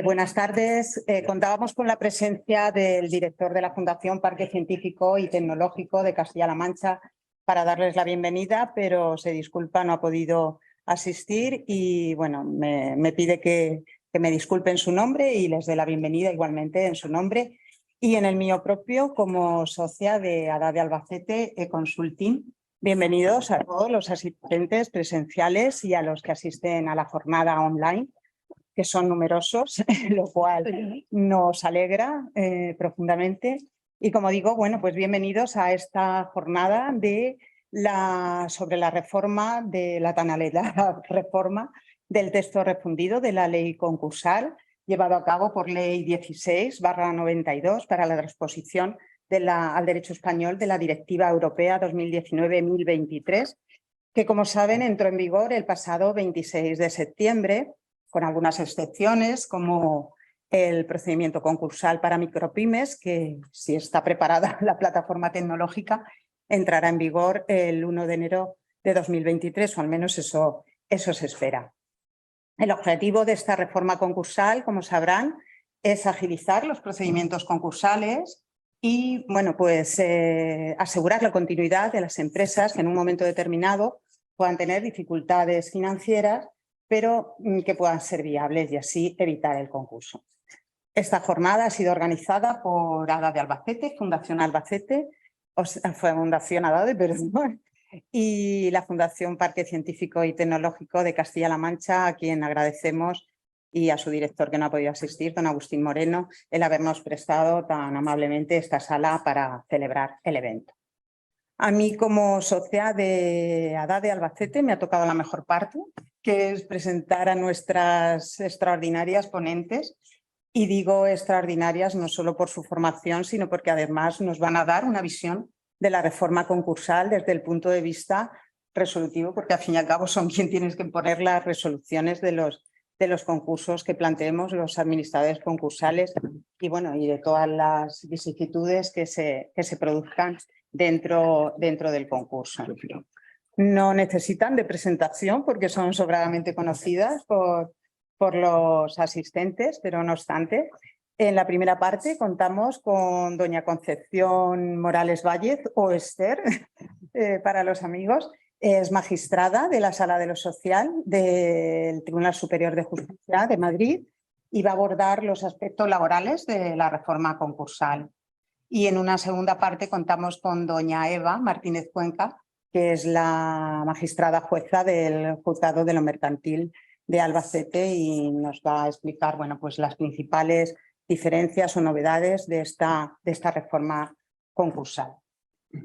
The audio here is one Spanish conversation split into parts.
Buenas tardes. Contábamos con la presencia del director de la Fundación Parque Científico y Tecnológico de Castilla-La Mancha para darles la bienvenida, pero se disculpa, no ha podido asistir y bueno, me pide que me disculpe en su nombre y les dé la bienvenida igualmente en su nombre y en el mío propio como socia de ADA de Albacete e-Consulting. Bienvenidos a todos los asistentes presenciales y a los que asisten a la jornada online, que son numerosos, lo cual nos alegra profundamente. Y como digo, bueno, pues bienvenidos a esta jornada sobre la reforma de la tan anhelada reforma del texto refundido de la ley concursal, llevado a cabo por Ley 16/92 para la transposición al derecho español de la Directiva Europea 2019-1023, que, como saben, entró en vigor el pasado 26 de septiembre, con algunas excepciones, como el procedimiento concursal para micropymes, que si está preparada la plataforma tecnológica, entrará en vigor el 1 de enero de 2023, o al menos eso se espera. El objetivo de esta reforma concursal, como sabrán, es agilizar los procedimientos concursales y bueno, pues, asegurar la continuidad de las empresas que en un momento determinado puedan tener dificultades financieras, pero que puedan ser viables y así evitar el concurso. Esta jornada ha sido organizada por ADA de Albacete, Fundación Albacete, Fundación ADADE, perdón, y la Fundación Parque Científico y Tecnológico de Castilla-La Mancha, a quien agradecemos, y a su director que no ha podido asistir, don Agustín Moreno, el habernos prestado tan amablemente esta sala para celebrar el evento. A mí, como socia de ADA de Albacete, me ha tocado la mejor parte, que es presentar a nuestras extraordinarias ponentes. Y digo extraordinarias no solo por su formación, sino porque además nos van a dar una visión de la reforma concursal desde el punto de vista resolutivo, porque al fin y al cabo son quienes tienen que poner las resoluciones de los concursos que planteemos los administradores concursales y, bueno, y de todas las vicisitudes que se produzcan dentro del concurso. No necesitan de presentación porque son sobradamente conocidas por los asistentes, pero no obstante, en la primera parte contamos con doña Concepción Morales Vállez, o Esther, para los amigos. Es magistrada de la Sala de lo Social del Tribunal Superior de Justicia de Madrid y va a abordar los aspectos laborales de la reforma concursal. Y en una segunda parte contamos con doña Eva Martínez Cuenca, que es la magistrada jueza del Juzgado de lo Mercantil de Albacete y nos va a explicar, bueno, pues las principales diferencias o novedades de esta reforma concursal.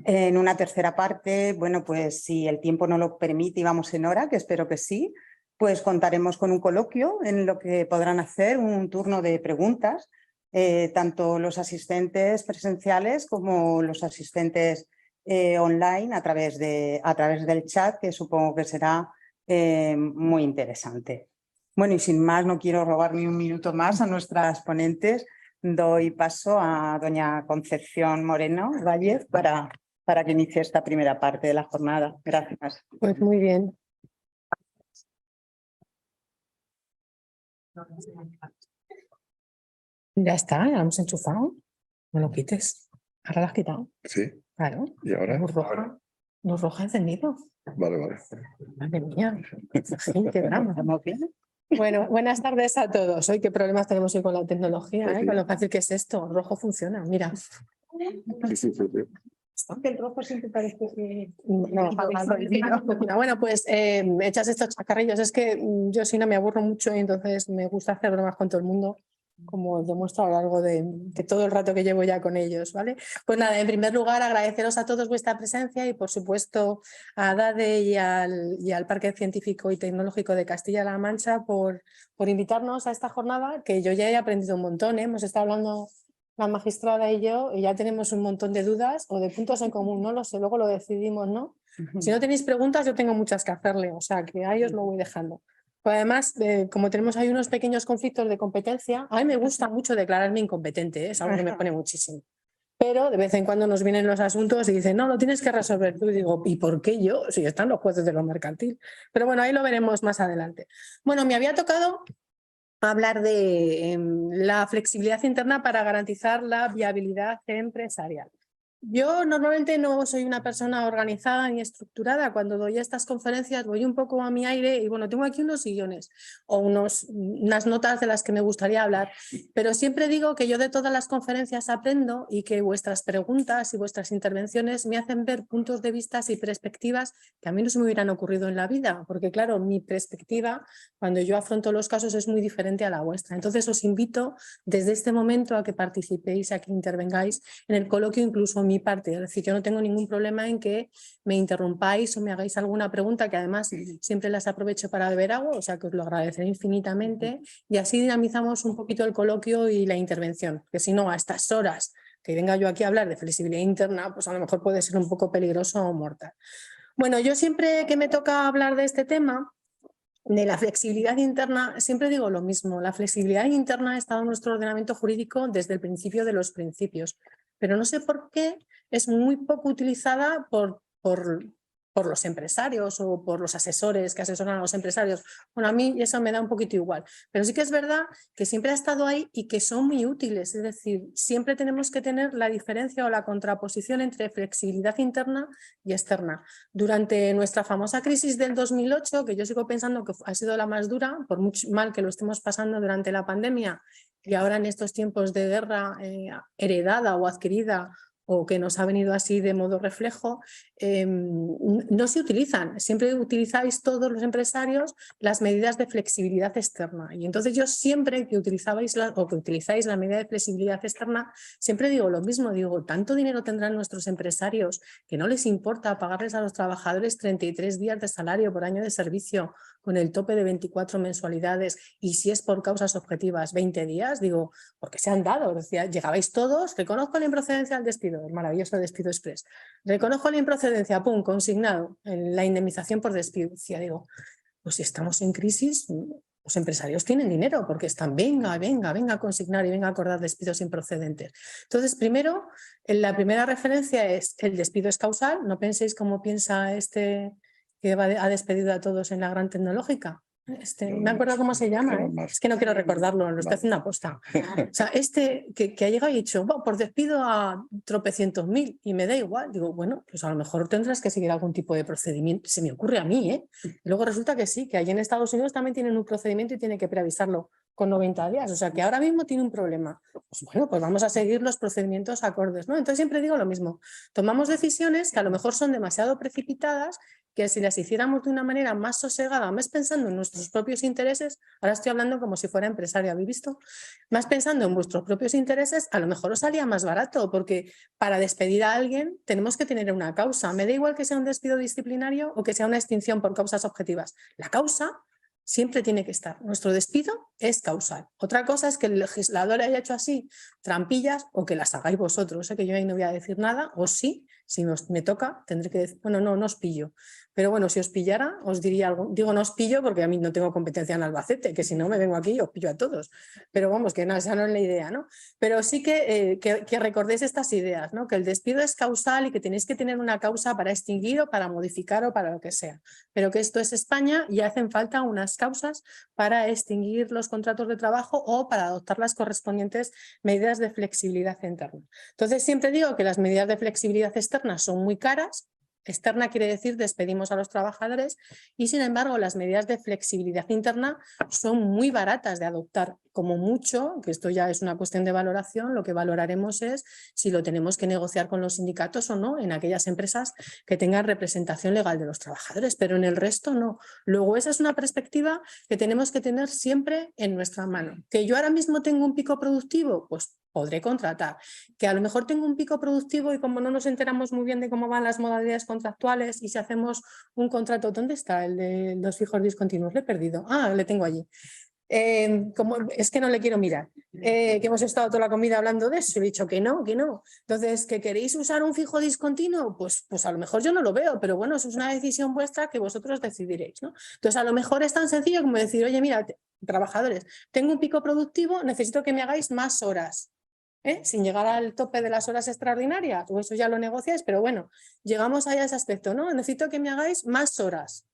En una tercera parte, bueno, pues si el tiempo no lo permite y vamos en hora, que espero que sí, pues contaremos con un coloquio en lo que podrán hacer un turno de preguntas, tanto los asistentes presenciales como los asistentes online a través del chat, que supongo que será muy interesante. Bueno, y sin más, no quiero robar ni un minuto más a nuestras ponentes. Doy paso a doña Concepción Moreno Vállez para que inicie esta primera parte de la jornada. Gracias. Pues muy bien. Ya está, ya lo hemos enchufado. No lo quites. Ahora lo has quitado. Sí. Claro. ¿Y ahora? Luz roja encendido. Vale, vale. Madre mía. Sí, qué drama. ¿Estamos bien? Bueno, buenas tardes a todos. Hoy qué problemas tenemos hoy con la tecnología, Pues sí. con lo fácil que es esto. Rojo funciona, mira. Sí. Aunque el rojo siempre parece que... No, bueno, pues echas estos chacarrillos. Es que yo si no me aburro mucho y entonces me gusta hacer bromas con todo el mundo, como demuestro a lo largo de todo el rato que llevo ya con ellos, ¿vale? Pues nada, en primer lugar agradeceros a todos vuestra presencia y por supuesto a ADADE y al Parque Científico y Tecnológico de Castilla-La Mancha por invitarnos a esta jornada, que yo ya he aprendido un montón, ¿eh? Hemos estado hablando la magistrada y yo y ya tenemos un montón de dudas o de puntos en común, no lo sé, luego lo decidimos, ¿no? Si no tenéis preguntas, yo tengo muchas que hacerle, o sea que ahí os lo voy dejando. Pero además, como tenemos ahí unos pequeños conflictos de competencia, a mí me gusta mucho declararme incompetente, ¿eh? Es algo que me pone muchísimo. Pero de vez en cuando nos vienen los asuntos y dicen, no, lo tienes que resolver tú. Y digo, ¿y por qué yo? Si están los jueces de lo mercantil. Pero bueno, ahí lo veremos más adelante. Bueno, me había tocado hablar de la flexibilidad interna para garantizar la viabilidad empresarial. Yo normalmente no soy una persona organizada ni estructurada. Cuando doy estas conferencias voy un poco a mi aire y bueno, tengo aquí unos sillones o unas notas de las que me gustaría hablar, pero siempre digo que yo de todas las conferencias aprendo y que vuestras preguntas y vuestras intervenciones me hacen ver puntos de vista y perspectivas que a mí no se me hubieran ocurrido en la vida, porque claro, mi perspectiva cuando yo afronto los casos es muy diferente a la vuestra. Entonces os invito desde este momento a que participéis, a que intervengáis en el coloquio incluso mi parte, es decir, yo no tengo ningún problema en que me interrumpáis o me hagáis alguna pregunta, que además siempre las aprovecho para beber agua, o sea que os lo agradeceré infinitamente y así dinamizamos un poquito el coloquio y la intervención, que si no a estas horas que venga yo aquí a hablar de flexibilidad interna, pues a lo mejor puede ser un poco peligroso o mortal. Bueno, yo siempre que me toca hablar de este tema, de la flexibilidad interna, siempre digo lo mismo, la flexibilidad interna ha estado en nuestro ordenamiento jurídico desde el principio de los principios, pero no sé por qué es muy poco utilizada por los empresarios o por los asesores que asesoran a los empresarios. Bueno, a mí eso me da un poquito igual, pero sí que es verdad que siempre ha estado ahí y que son muy útiles, es decir, siempre tenemos que tener la diferencia o la contraposición entre flexibilidad interna y externa. Durante nuestra famosa crisis del 2008, que yo sigo pensando que ha sido la más dura, por mucho mal que lo estemos pasando durante la pandemia y ahora en estos tiempos de guerra heredada o adquirida o que nos ha venido así de modo reflejo, no se utilizan. Siempre utilizáis todos los empresarios las medidas de flexibilidad externa. Y entonces yo siempre que utilizáis la medida de flexibilidad externa, siempre digo lo mismo, digo, tanto dinero tendrán nuestros empresarios que no les importa pagarles a los trabajadores 33 días de salario por año de servicio con el tope de 24 mensualidades y si es por causas objetivas 20 días, digo, porque se han dado, decía, llegabais todos, reconozco la improcedencia del despido, el maravilloso despido express, reconozco la improcedencia, pum, consignado, la indemnización por despido, decía, digo, pues si estamos en crisis, los empresarios tienen dinero porque están, venga a consignar y venga a acordar despidos improcedentes. Entonces, primero, la primera referencia es el despido es causal, no penséis como piensa este que ha despedido a todos en la gran tecnológica. Me acuerdo cómo se llama, es que no quiero recordarlo, lo estoy haciendo aposta. O sea, que ha llegado y ha dicho, por despido a tropecientos mil y me da igual. Digo, bueno, pues a lo mejor tendrás que seguir algún tipo de procedimiento. Se me ocurre a mí, ¿eh? Y luego resulta que sí, que allí en Estados Unidos también tienen un procedimiento y tiene que preavisarlo con 90 días. O sea, que ahora mismo tiene un problema. Pues bueno, pues vamos a seguir los procedimientos acordes, ¿no? Entonces siempre digo lo mismo. Tomamos decisiones que a lo mejor son demasiado precipitadas, que si las hiciéramos de una manera más sosegada, más pensando en nuestros propios intereses, ahora estoy hablando como si fuera empresaria, ¿habéis visto? Más pensando en vuestros propios intereses, a lo mejor os salía más barato, porque para despedir a alguien tenemos que tener una causa. Me da igual que sea un despido disciplinario o que sea una extinción por causas objetivas. La causa siempre tiene que estar. Nuestro despido es causal. Otra cosa es que el legislador haya hecho así trampillas o que las hagáis vosotros. Sé que yo ahí no voy a decir nada, o sí, si me toca, tendré que decir, bueno, no os pillo. Pero bueno, si os pillara, os diría algo. Digo, no os pillo porque a mí no tengo competencia en Albacete, que si no me vengo aquí y os pillo a todos. Pero vamos, que no, esa no es la idea, ¿no? Pero sí que recordéis estas ideas, ¿no? Que el despido es causal y que tenéis que tener una causa para extinguir o para modificar o para lo que sea. Pero que esto es España y hacen falta unas causas para extinguir los contratos de trabajo o para adoptar las correspondientes medidas de flexibilidad interna. Entonces siempre digo que las medidas de flexibilidad externa son muy caras. Externa quiere decir despedimos a los trabajadores y sin embargo las medidas de flexibilidad interna son muy baratas de adoptar. Como mucho, que esto ya es una cuestión de valoración, lo que valoraremos es si lo tenemos que negociar con los sindicatos o no en aquellas empresas que tengan representación legal de los trabajadores, pero en el resto no. Luego esa es una perspectiva que tenemos que tener siempre en nuestra mano. ¿Que yo ahora mismo tengo un pico productivo? Pues podré contratar. Que a lo mejor tengo un pico productivo y como no nos enteramos muy bien de cómo van las modalidades contractuales y si hacemos un contrato, ¿dónde está el de los fijos discontinuos? Le he perdido. Ah, le tengo allí. Como, es que no le quiero mirar, que hemos estado toda la comida hablando de eso, he dicho que no, que no. Entonces, ¿que queréis usar un fijo discontinuo? Pues a lo mejor yo no lo veo, pero bueno, eso es una decisión vuestra que vosotros decidiréis, ¿no? Entonces, a lo mejor es tan sencillo como decir, oye, mira, trabajadores, tengo un pico productivo, necesito que me hagáis más horas. Sin llegar al tope de las horas extraordinarias, o eso ya lo negociáis, pero bueno, llegamos a ese aspecto, ¿no? Necesito que me hagáis más horas.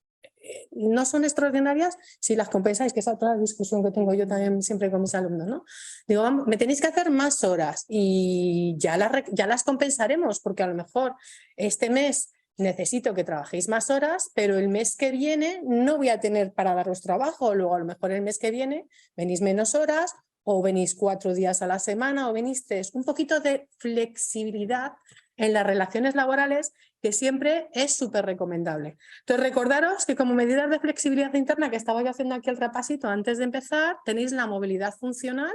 no son extraordinarias si las compensáis, que es otra discusión que tengo yo también siempre con mis alumnos, ¿no? Digo, vamos, me tenéis que hacer más horas y ya las compensaremos, porque a lo mejor este mes necesito que trabajéis más horas, pero el mes que viene no voy a tener para daros trabajo. Luego a lo mejor el mes que viene venís menos horas o venís 4 días a la semana o venís 3. Un poquito de flexibilidad en las relaciones laborales que siempre es súper recomendable. Entonces recordaros que como medidas de flexibilidad interna, que estaba yo haciendo aquí el repasito antes de empezar, tenéis la movilidad funcional,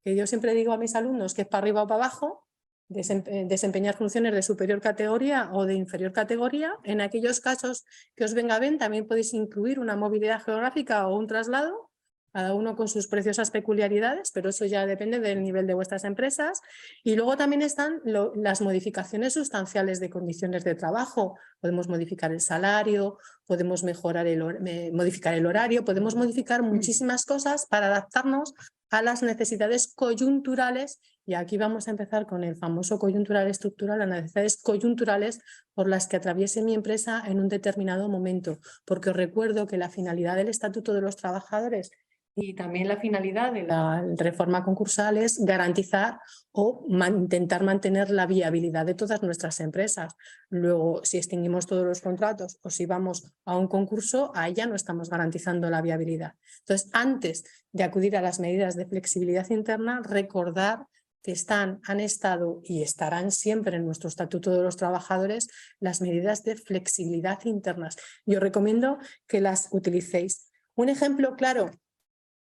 que yo siempre digo a mis alumnos que es para arriba o para abajo, desempeñar funciones de superior categoría o de inferior categoría. En aquellos casos que os venga bien también podéis incluir una movilidad geográfica o un traslado, cada uno con sus preciosas peculiaridades, pero eso ya depende del nivel de vuestras empresas. Y luego también están las modificaciones sustanciales de condiciones de trabajo. Podemos modificar el salario, podemos modificar el horario, podemos modificar muchísimas cosas para adaptarnos a las necesidades coyunturales, y aquí vamos a empezar con el famoso coyuntural estructural, las necesidades coyunturales por las que atraviese mi empresa en un determinado momento, porque os recuerdo que la finalidad del Estatuto de los Trabajadores y también la finalidad de la reforma concursal es garantizar o intentar mantener la viabilidad de todas nuestras empresas. Luego, si extinguimos todos los contratos o si vamos a un concurso, ahí ya no estamos garantizando la viabilidad. Entonces, antes de acudir a las medidas de flexibilidad interna, recordar que han estado y estarán siempre en nuestro Estatuto de los Trabajadores las medidas de flexibilidad internas. Yo recomiendo que las utilicéis. Un ejemplo claro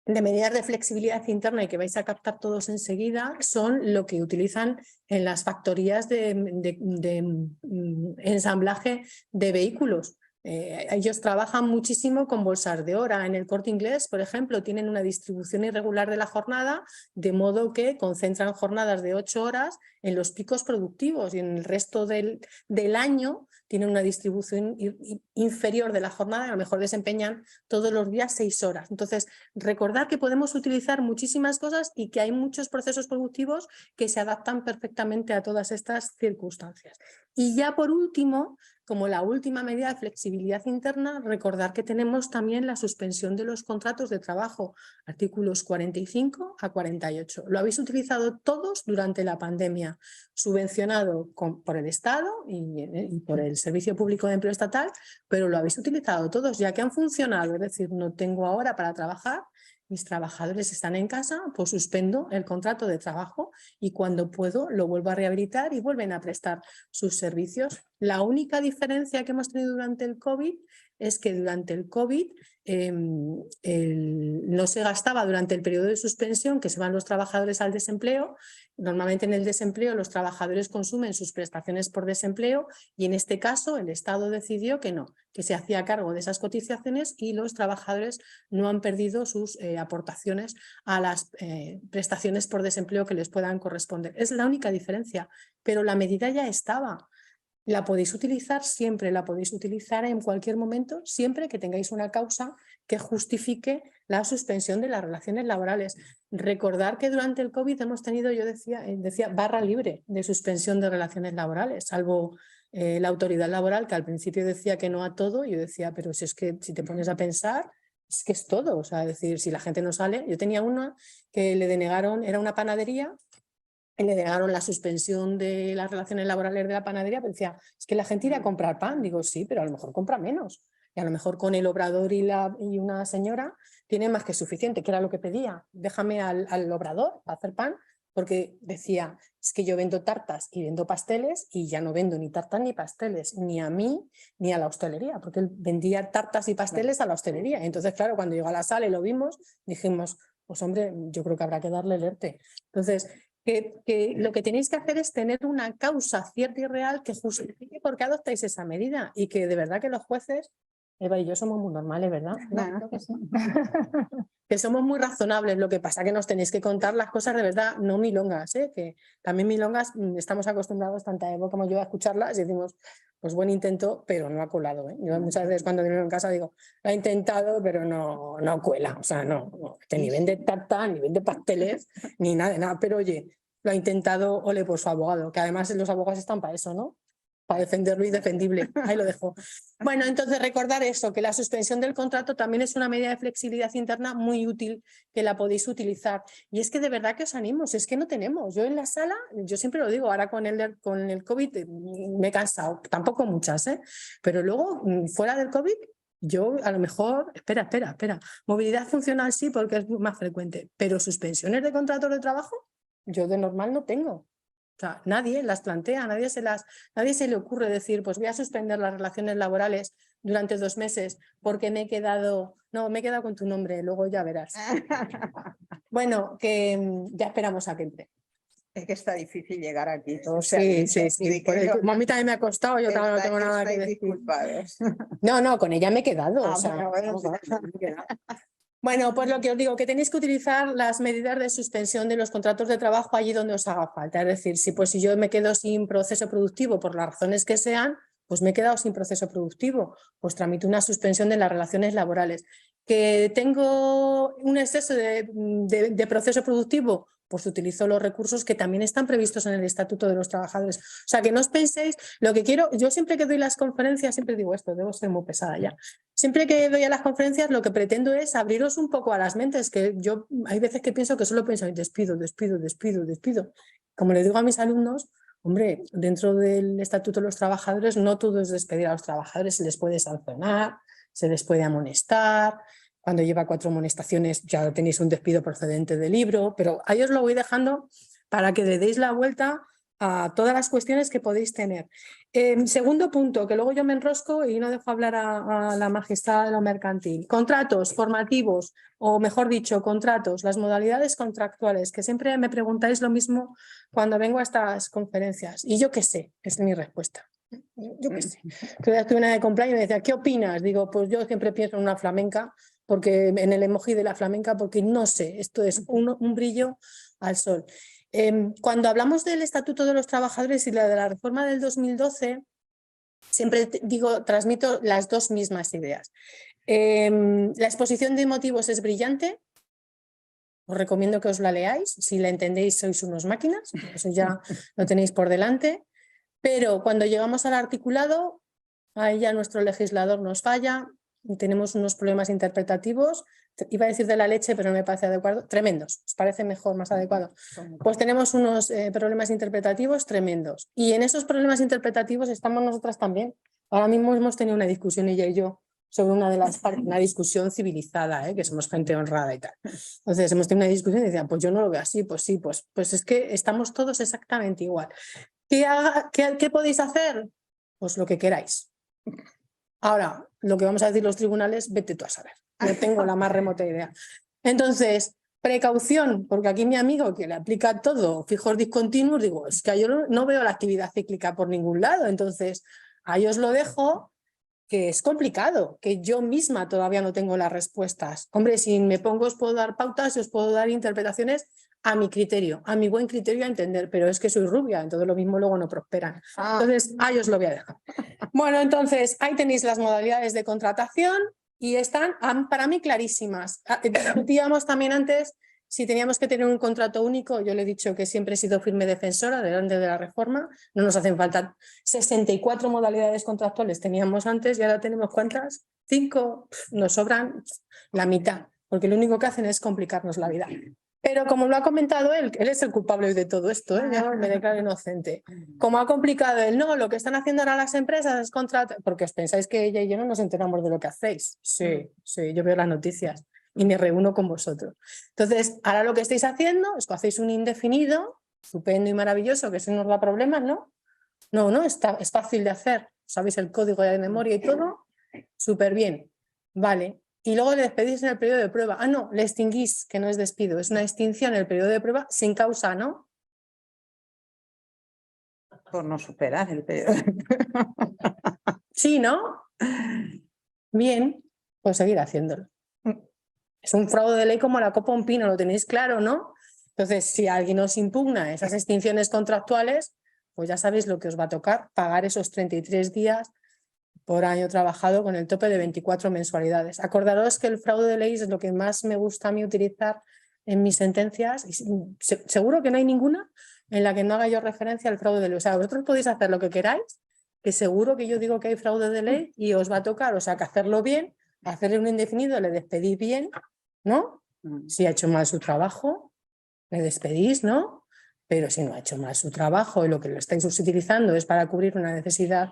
de medidas de flexibilidad interna y que vais a captar todos enseguida son lo que utilizan en las factorías de ensamblaje de vehículos. Ellos trabajan muchísimo con bolsas de hora. En el Corte Inglés, por ejemplo, tienen una distribución irregular de la jornada, de modo que concentran jornadas de 8 horas en los picos productivos y en el resto del año tienen una distribución inferior de la jornada, a lo mejor desempeñan todos los días 6 horas. Entonces, recordad que podemos utilizar muchísimas cosas y que hay muchos procesos productivos que se adaptan perfectamente a todas estas circunstancias. Y ya por último, como la última medida de flexibilidad interna, recordar que tenemos también la suspensión de los contratos de trabajo, artículos 45 a 48. Lo habéis utilizado todos durante la pandemia, subvencionado por el Estado y por el Servicio Público de Empleo Estatal, pero lo habéis utilizado todos, ya que han funcionado. Es decir, no tengo ahora para trabajar, mis trabajadores están en casa, pues suspendo el contrato de trabajo y cuando puedo lo vuelvo a rehabilitar y vuelven a prestar sus servicios. La única diferencia que hemos tenido durante el COVID es que durante el COVID no se gastaba durante el periodo de suspensión, que se van los trabajadores al desempleo. Normalmente en el desempleo los trabajadores consumen sus prestaciones por desempleo y en este caso el Estado decidió que no, que se hacía cargo de esas cotizaciones y los trabajadores no han perdido sus aportaciones a las prestaciones por desempleo que les puedan corresponder. Es la única diferencia, pero la medida ya estaba. La podéis utilizar siempre, la podéis utilizar en cualquier momento, siempre que tengáis una causa que justifique la suspensión de las relaciones laborales. Recordar que durante el COVID hemos tenido, yo decía barra libre de suspensión de relaciones laborales, salvo la autoridad laboral, que al principio decía que no a todo. Yo decía, pero si es que si te pones a pensar, es que es todo. O sea, es decir, si la gente no sale. Yo tenía una que le denegaron, era una panadería, y le denegaron la suspensión de las relaciones laborales de la panadería, pero decía, es que la gente irá a comprar pan. Digo, sí, pero a lo mejor compra menos. Y a lo mejor con el obrador y una señora tiene más que suficiente, que era lo que pedía. Déjame al obrador a hacer pan, porque decía, es que yo vendo tartas y vendo pasteles y ya no vendo ni tartas ni pasteles, ni a mí ni a la hostelería, porque él vendía tartas y pasteles a la hostelería. Entonces, claro, cuando llegó a la sala y lo vimos, dijimos, pues hombre, yo creo que habrá que darle el ERTE. Entonces, que lo que tenéis que hacer es tener una causa cierta y real que justifique por qué adoptáis esa medida y que de verdad que los jueces, Eva y yo somos muy normales, ¿verdad? Claro que sí. Que somos muy razonables, lo que pasa que nos tenéis que contar las cosas de verdad, no milongas, que también milongas estamos acostumbrados, tanta Evo como yo, a escucharlas y decimos, pues buen intento, pero no ha colado. Yo muchas veces cuando vivo en casa digo, lo ha intentado, pero no cuela, o sea, no, ni vende tarta, ni vende pasteles, ni nada, pero oye, lo ha intentado, ole por su abogado, que además los abogados están para eso, ¿no? para defender lo indefendible. Ahí lo dejo. Bueno, entonces recordar eso, que la suspensión del contrato también es una medida de flexibilidad interna muy útil que la podéis utilizar. Y es que de verdad que os animo, si es que no tenemos. Yo en la sala, yo siempre lo digo, ahora con el COVID me he cansado, tampoco muchas, pero luego fuera del COVID, yo a lo mejor, espera, movilidad funcional sí porque es más frecuente, pero suspensiones de contratos de trabajo, yo de normal no tengo. O sea, nadie las plantea, nadie se le ocurre decir, pues voy a suspender las relaciones laborales durante 2 meses porque me he quedado con tu nombre, luego ya verás. Bueno, que ya esperamos a que entre. Es que está difícil llegar aquí. Todo Sí. Por eso, a mí también me ha costado, yo también no tengo nada que decir. Disculpados. No, con ella me he quedado. Ah, o sea, bueno, me he quedado. Bueno, pues lo que os digo, que tenéis que utilizar las medidas de suspensión de los contratos de trabajo allí donde os haga falta. Es decir, si yo me quedo sin proceso productivo por las razones que sean, pues me he quedado sin proceso productivo, pues tramito una suspensión de las relaciones laborales. ¿Que tengo un exceso de proceso productivo? Pues utilizo los recursos que también están previstos en el Estatuto de los Trabajadores. O sea, que no os penséis, lo que quiero, yo siempre que doy las conferencias, siempre digo esto, debo ser muy pesada ya. Siempre que doy a las conferencias, lo que pretendo es abriros un poco a las mentes, que yo hay veces que pienso que solo pienso en despido. Como le digo a mis alumnos, hombre, dentro del Estatuto de los Trabajadores no todo es despedir a los trabajadores, se les puede sancionar, se les puede amonestar. Cuando lleva 4 amonestaciones ya tenéis un despido procedente del libro, pero ahí os lo voy dejando para que le deis la vuelta a todas las cuestiones que podéis tener. Segundo punto, que luego yo me enrosco y no dejo hablar a la magistrada de lo mercantil. Contratos formativos, o mejor dicho, contratos, las modalidades contractuales, que siempre me preguntáis lo mismo cuando vengo a estas conferencias. Y yo qué sé, es mi respuesta. Yo qué sé. Que estuve una de cumpleaños y me decía, ¿qué opinas? Digo, pues yo siempre pienso en una flamenca, porque en el emoji de la flamenca, porque no sé, esto es un brillo al sol. Cuando hablamos del Estatuto de los Trabajadores y de la reforma del 2012, siempre transmito las dos mismas ideas. La exposición de motivos es brillante, os recomiendo que os la leáis, si la entendéis sois unos máquinas, eso ya lo tenéis por delante, pero cuando llegamos al articulado, ahí ya nuestro legislador nos falla, y tenemos unos problemas interpretativos, iba a decir de la leche, pero no me parece adecuado, tremendos, ¿os parece mejor, más adecuado? Pues tenemos unos problemas interpretativos tremendos, y en esos problemas interpretativos estamos nosotras también. Ahora mismo hemos tenido una discusión ella y yo sobre una discusión civilizada, que somos gente honrada y tal. Entonces hemos tenido una discusión y decían, pues yo no lo veo así, pues sí, pues es que estamos todos exactamente igual. ¿Qué podéis hacer? Pues lo que queráis. Ahora, lo que vamos a decir los tribunales, vete tú a saber. No tengo la más remota idea. Entonces, precaución, porque aquí mi amigo que le aplica todo, fijos discontinuos, digo, es que yo no veo la actividad cíclica por ningún lado. Entonces, ahí os lo dejo, que es complicado, que yo misma todavía no tengo las respuestas. Hombre, si me pongo os puedo dar pautas y os puedo dar interpretaciones a mi criterio, a mi buen criterio a entender, pero es que soy rubia, entonces lo mismo luego no prosperan. Entonces, ahí os lo voy a dejar. Bueno, entonces, ahí tenéis las modalidades de contratación y están para mí clarísimas. Discutíamos también antes si teníamos que tener un contrato único. Yo le he dicho que siempre he sido firme defensora delante de la reforma. No nos hacen falta 64 modalidades contractuales teníamos antes y ahora tenemos ¿cuántas? 5, nos sobran la mitad, porque lo único que hacen es complicarnos la vida. Pero como lo ha comentado él es el culpable de todo esto, yo me declaro inocente. Como ha complicado él, no, lo que están haciendo ahora las empresas es contratar, porque os pensáis que ella y yo no nos enteramos de lo que hacéis. Sí, yo veo las noticias y me reúno con vosotros. Entonces, ahora lo que estáis haciendo es que hacéis un indefinido, estupendo y maravilloso, que eso nos da problemas, ¿no? No, es fácil de hacer. Sabéis el código de memoria y todo, súper bien. Vale. Y luego le despedís en el periodo de prueba. Ah, no, le extinguís, que no es despido, es una extinción en el periodo de prueba sin causa, ¿no? Por no superar el periodo. Sí, ¿no? Bien, pues seguir haciéndolo. Es un fraude de ley como la copa a un pino, lo tenéis claro, ¿no? Entonces, si alguien os impugna esas extinciones contractuales, pues ya sabéis lo que os va a tocar, pagar esos 33 días por año trabajado con el tope de 24 mensualidades. Acordaros que el fraude de ley es lo que más me gusta a mí utilizar en mis sentencias. Y seguro que no hay ninguna en la que no haga yo referencia al fraude de ley. O sea, vosotros podéis hacer lo que queráis, que seguro que yo digo que hay fraude de ley y os va a tocar, o sea, que hacerlo bien, hacerle un indefinido, le despedís bien, ¿no? Si ha hecho mal su trabajo, le despedís, ¿no? Pero si no ha hecho mal su trabajo y lo que lo estáis utilizando es para cubrir una necesidad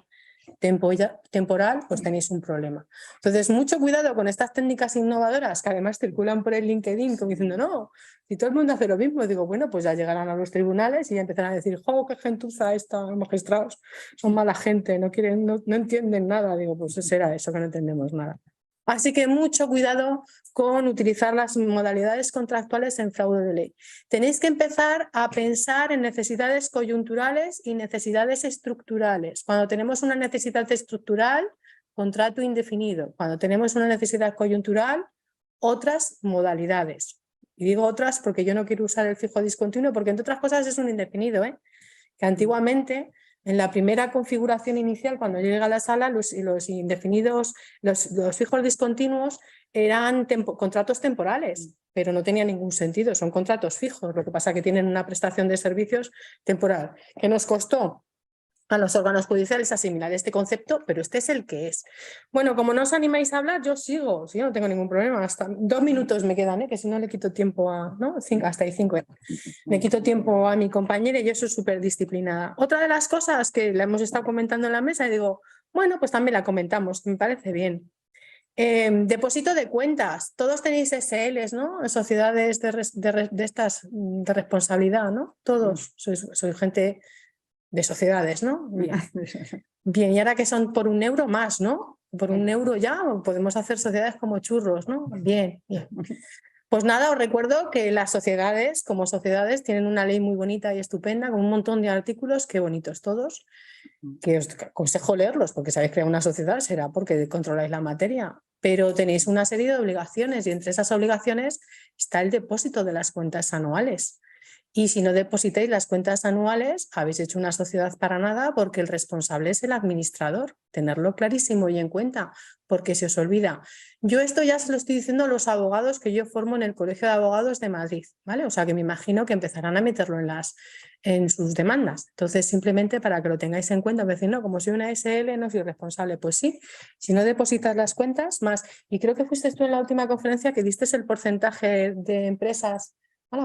temporal, pues tenéis un problema. Entonces, mucho cuidado con estas técnicas innovadoras que además circulan por el LinkedIn como diciendo, no, si todo el mundo hace lo mismo, digo, bueno, pues ya llegarán a los tribunales y ya empezarán a decir, ¡jo, qué gentuza esta, magistrados! Son mala gente, no quieren, no entienden nada. Digo, pues será eso, que no entendemos nada. Así que mucho cuidado con utilizar las modalidades contractuales en fraude de ley. Tenéis que empezar a pensar en necesidades coyunturales y necesidades estructurales. Cuando tenemos una necesidad estructural, contrato indefinido. Cuando tenemos una necesidad coyuntural, otras modalidades. Y digo otras porque yo no quiero usar el fijo discontinuo, porque entre otras cosas es un indefinido, que antiguamente en la primera configuración inicial, cuando llega a la sala, los indefinidos, los fijos discontinuos eran contratos temporales, pero no tenía ningún sentido, son contratos fijos, lo que pasa es que tienen una prestación de servicios temporal, que nos costó a los órganos judiciales asimilar este concepto, pero este es el que es. Bueno, como no os animáis a hablar, yo sigo, sí, no tengo ningún problema, hasta 2 minutos me quedan, que si no le quito tiempo a, ¿no? Hasta ahí 5. Le quito tiempo a mi compañera y yo soy súper disciplinada. Otra de las cosas que la hemos estado comentando en la mesa y digo, bueno, pues también la comentamos, me parece bien. Depósito de cuentas, todos tenéis SLs, ¿no? Sociedades de estas de responsabilidad, ¿no? Todos, soy gente de sociedades, ¿no? Bien. Bien, y ahora que son por 1 euro más, ¿no? Por 1 euro ya podemos hacer sociedades como churros, ¿no? Bien, bien. Pues nada, os recuerdo que las sociedades, como sociedades, tienen una ley muy bonita y estupenda, con un montón de artículos, qué bonitos todos, que os aconsejo leerlos, porque si habéis creado una sociedad será porque controláis la materia, pero tenéis una serie de obligaciones y entre esas obligaciones está el depósito de las cuentas anuales. Y si no depositáis las cuentas anuales, habéis hecho una sociedad para nada porque el responsable es el administrador. Tenerlo clarísimo y en cuenta, porque se os olvida. Yo esto ya se lo estoy diciendo a los abogados que yo formo en el Colegio de Abogados de Madrid, ¿vale? O sea que me imagino que empezarán a meterlo en sus demandas. Entonces, simplemente para que lo tengáis en cuenta, decir, no, como soy una SL no soy responsable. Pues sí, si no depositas las cuentas, más. Y creo que fuiste tú en la última conferencia que diste el porcentaje de empresas.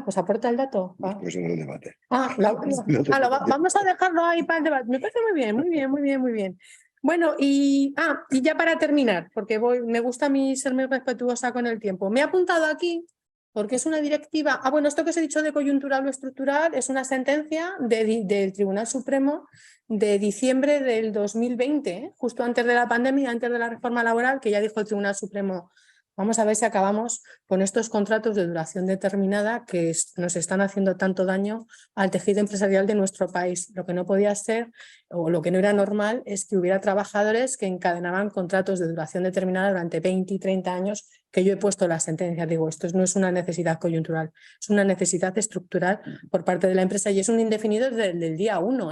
Pues aporta el dato. Pues en el debate. Vamos a dejarlo ahí para el debate. Me parece muy bien, muy bien, muy bien, muy bien. Bueno, y ya para terminar, porque me gusta a mí ser muy respetuosa con el tiempo. Me he apuntado aquí porque es una directiva. Bueno, esto que os he dicho de coyuntural o estructural es una sentencia del Tribunal Supremo de diciembre del 2020, justo antes de la pandemia, antes de la reforma laboral, que ya dijo el Tribunal Supremo. Vamos a ver si acabamos con estos contratos de duración determinada que nos están haciendo tanto daño al tejido empresarial de nuestro país. Lo que no podía ser o lo que no era normal es que hubiera trabajadores que encadenaban contratos de duración determinada durante 20 y 30 años, que yo he puesto la sentencia. Digo, esto no es una necesidad coyuntural, es una necesidad estructural por parte de la empresa y es un indefinido desde el día 1,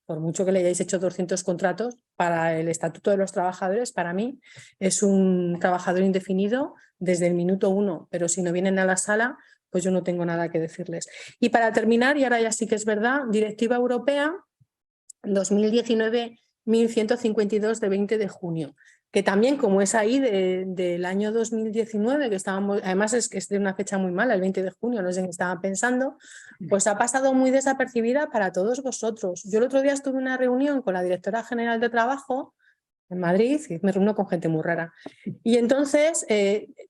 Por mucho que le hayáis hecho 200 contratos, para el Estatuto de los Trabajadores, para mí, es un trabajador indefinido desde el minuto 1, pero si no vienen a la sala, pues yo no tengo nada que decirles. Y para terminar, y ahora ya sí que es verdad, Directiva Europea 2019-1152 de 20 de junio, que también como es ahí del año 2019, que estábamos, además es que es de una fecha muy mala, el 20 de junio, no sé en qué estaban pensando, pues ha pasado muy desapercibida para todos vosotros. Yo el otro día estuve en una reunión con la directora general de trabajo en Madrid y me reúno con gente muy rara. Y entonces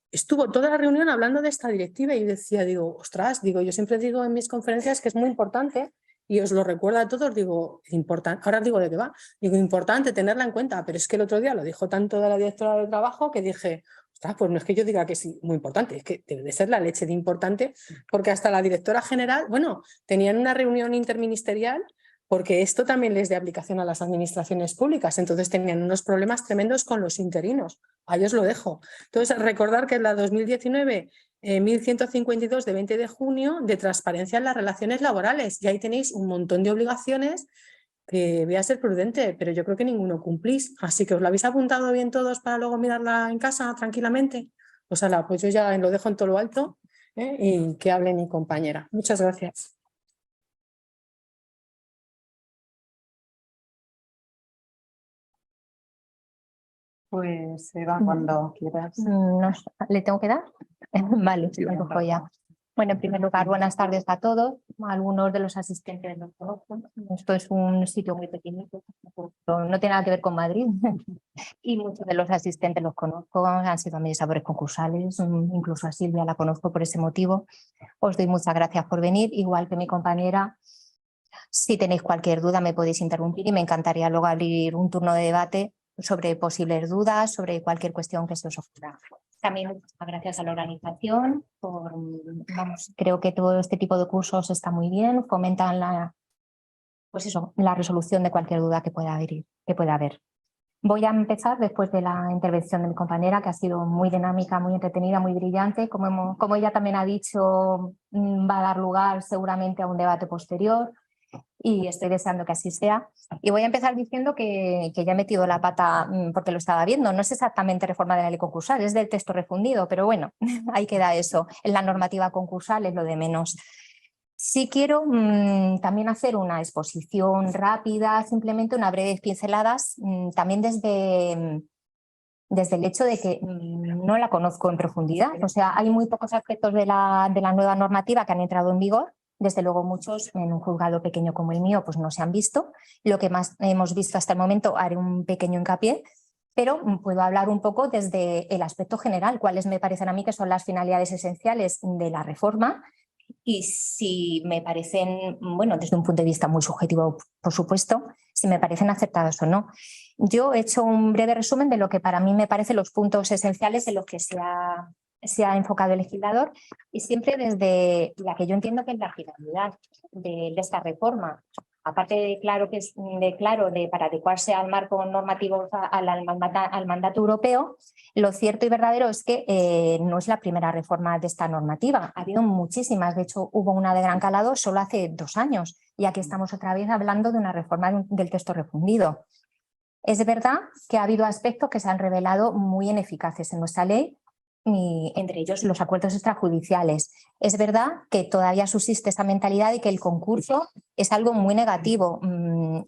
estuvo toda la reunión hablando de esta directiva y decía, digo, ostras, yo siempre digo en mis conferencias que es muy importante y os lo recuerdo a todos, digo, importante, ahora digo de qué va, digo, importante tenerla en cuenta, pero es que el otro día lo dijo tanto de la directora de trabajo que dije, ostras, pues no es que yo diga que sí, muy importante, es que debe de ser la leche de importante, porque hasta la directora general, tenían una reunión interministerial porque esto también les de aplicación a las administraciones públicas, entonces tenían unos problemas tremendos con los interinos, ahí os lo dejo. Entonces, recordar que es la 2019 1152 de 20 de junio de transparencia en las relaciones laborales y ahí tenéis un montón de obligaciones que voy a ser prudente, pero yo creo que ninguno cumplís, así que os lo habéis apuntado bien todos para luego mirarla en casa tranquilamente. Pues yo ya lo dejo en todo lo alto y que hable mi compañera. Muchas gracias. Pues Eva, cuando quieras. ¿Le tengo que dar? Vale, lo cojo ya. Bueno, en primer lugar, buenas tardes a todos. Algunos de los asistentes los conozco. Esto es un sitio muy pequeñito, no tiene nada que ver con Madrid. Y muchos de los asistentes los conozco, han sido administradores concursales, incluso a Silvia la conozco por ese motivo. Os doy muchas gracias por venir, igual que mi compañera. Si tenéis cualquier duda me podéis interrumpir y me encantaría luego abrir un turno de debate sobre posibles dudas, sobre cualquier cuestión que se os ocurra. También muchas gracias a la organización. Creo que todo este tipo de cursos está muy bien, fomentan la resolución de cualquier duda que pueda haber. Voy a empezar después de la intervención de mi compañera, que ha sido muy dinámica, muy entretenida, muy brillante. Como ella también ha dicho, va a dar lugar seguramente a un debate posterior. Y estoy deseando que así sea. Y voy a empezar diciendo que ya he metido la pata porque lo estaba viendo. No es exactamente reforma de la ley concursal, es del texto refundido, pero bueno, ahí queda eso. En la normativa concursal es lo de menos. Sí quiero también hacer una exposición rápida, simplemente unas breves pinceladas, también desde el hecho de que no la conozco en profundidad. O sea, hay muy pocos aspectos de la nueva normativa que han entrado en vigor. Desde luego muchos en un juzgado pequeño como el mío pues no se han visto. Lo que más hemos visto hasta el momento haré un pequeño hincapié, pero puedo hablar un poco desde el aspecto general, cuáles me parecen a mí que son las finalidades esenciales de la reforma y si me parecen, bueno, desde un punto de vista muy subjetivo, por supuesto, si me parecen acertadas o no. Yo he hecho un breve resumen de lo que para mí me parecen los puntos esenciales en los que se ha enfocado el legislador y siempre desde la que yo entiendo que es la finalidad de esta reforma. Aparte de para adecuarse al marco normativo al mandato europeo, lo cierto y verdadero es que no es la primera reforma de esta normativa. Ha habido muchísimas, de hecho hubo una de gran calado solo hace 2 años y aquí estamos otra vez hablando de una reforma del texto refundido. Es verdad que ha habido aspectos que se han revelado muy ineficaces en nuestra ley, y entre ellos los acuerdos extrajudiciales. Es verdad que todavía subsiste esa mentalidad de que el concurso es algo muy negativo.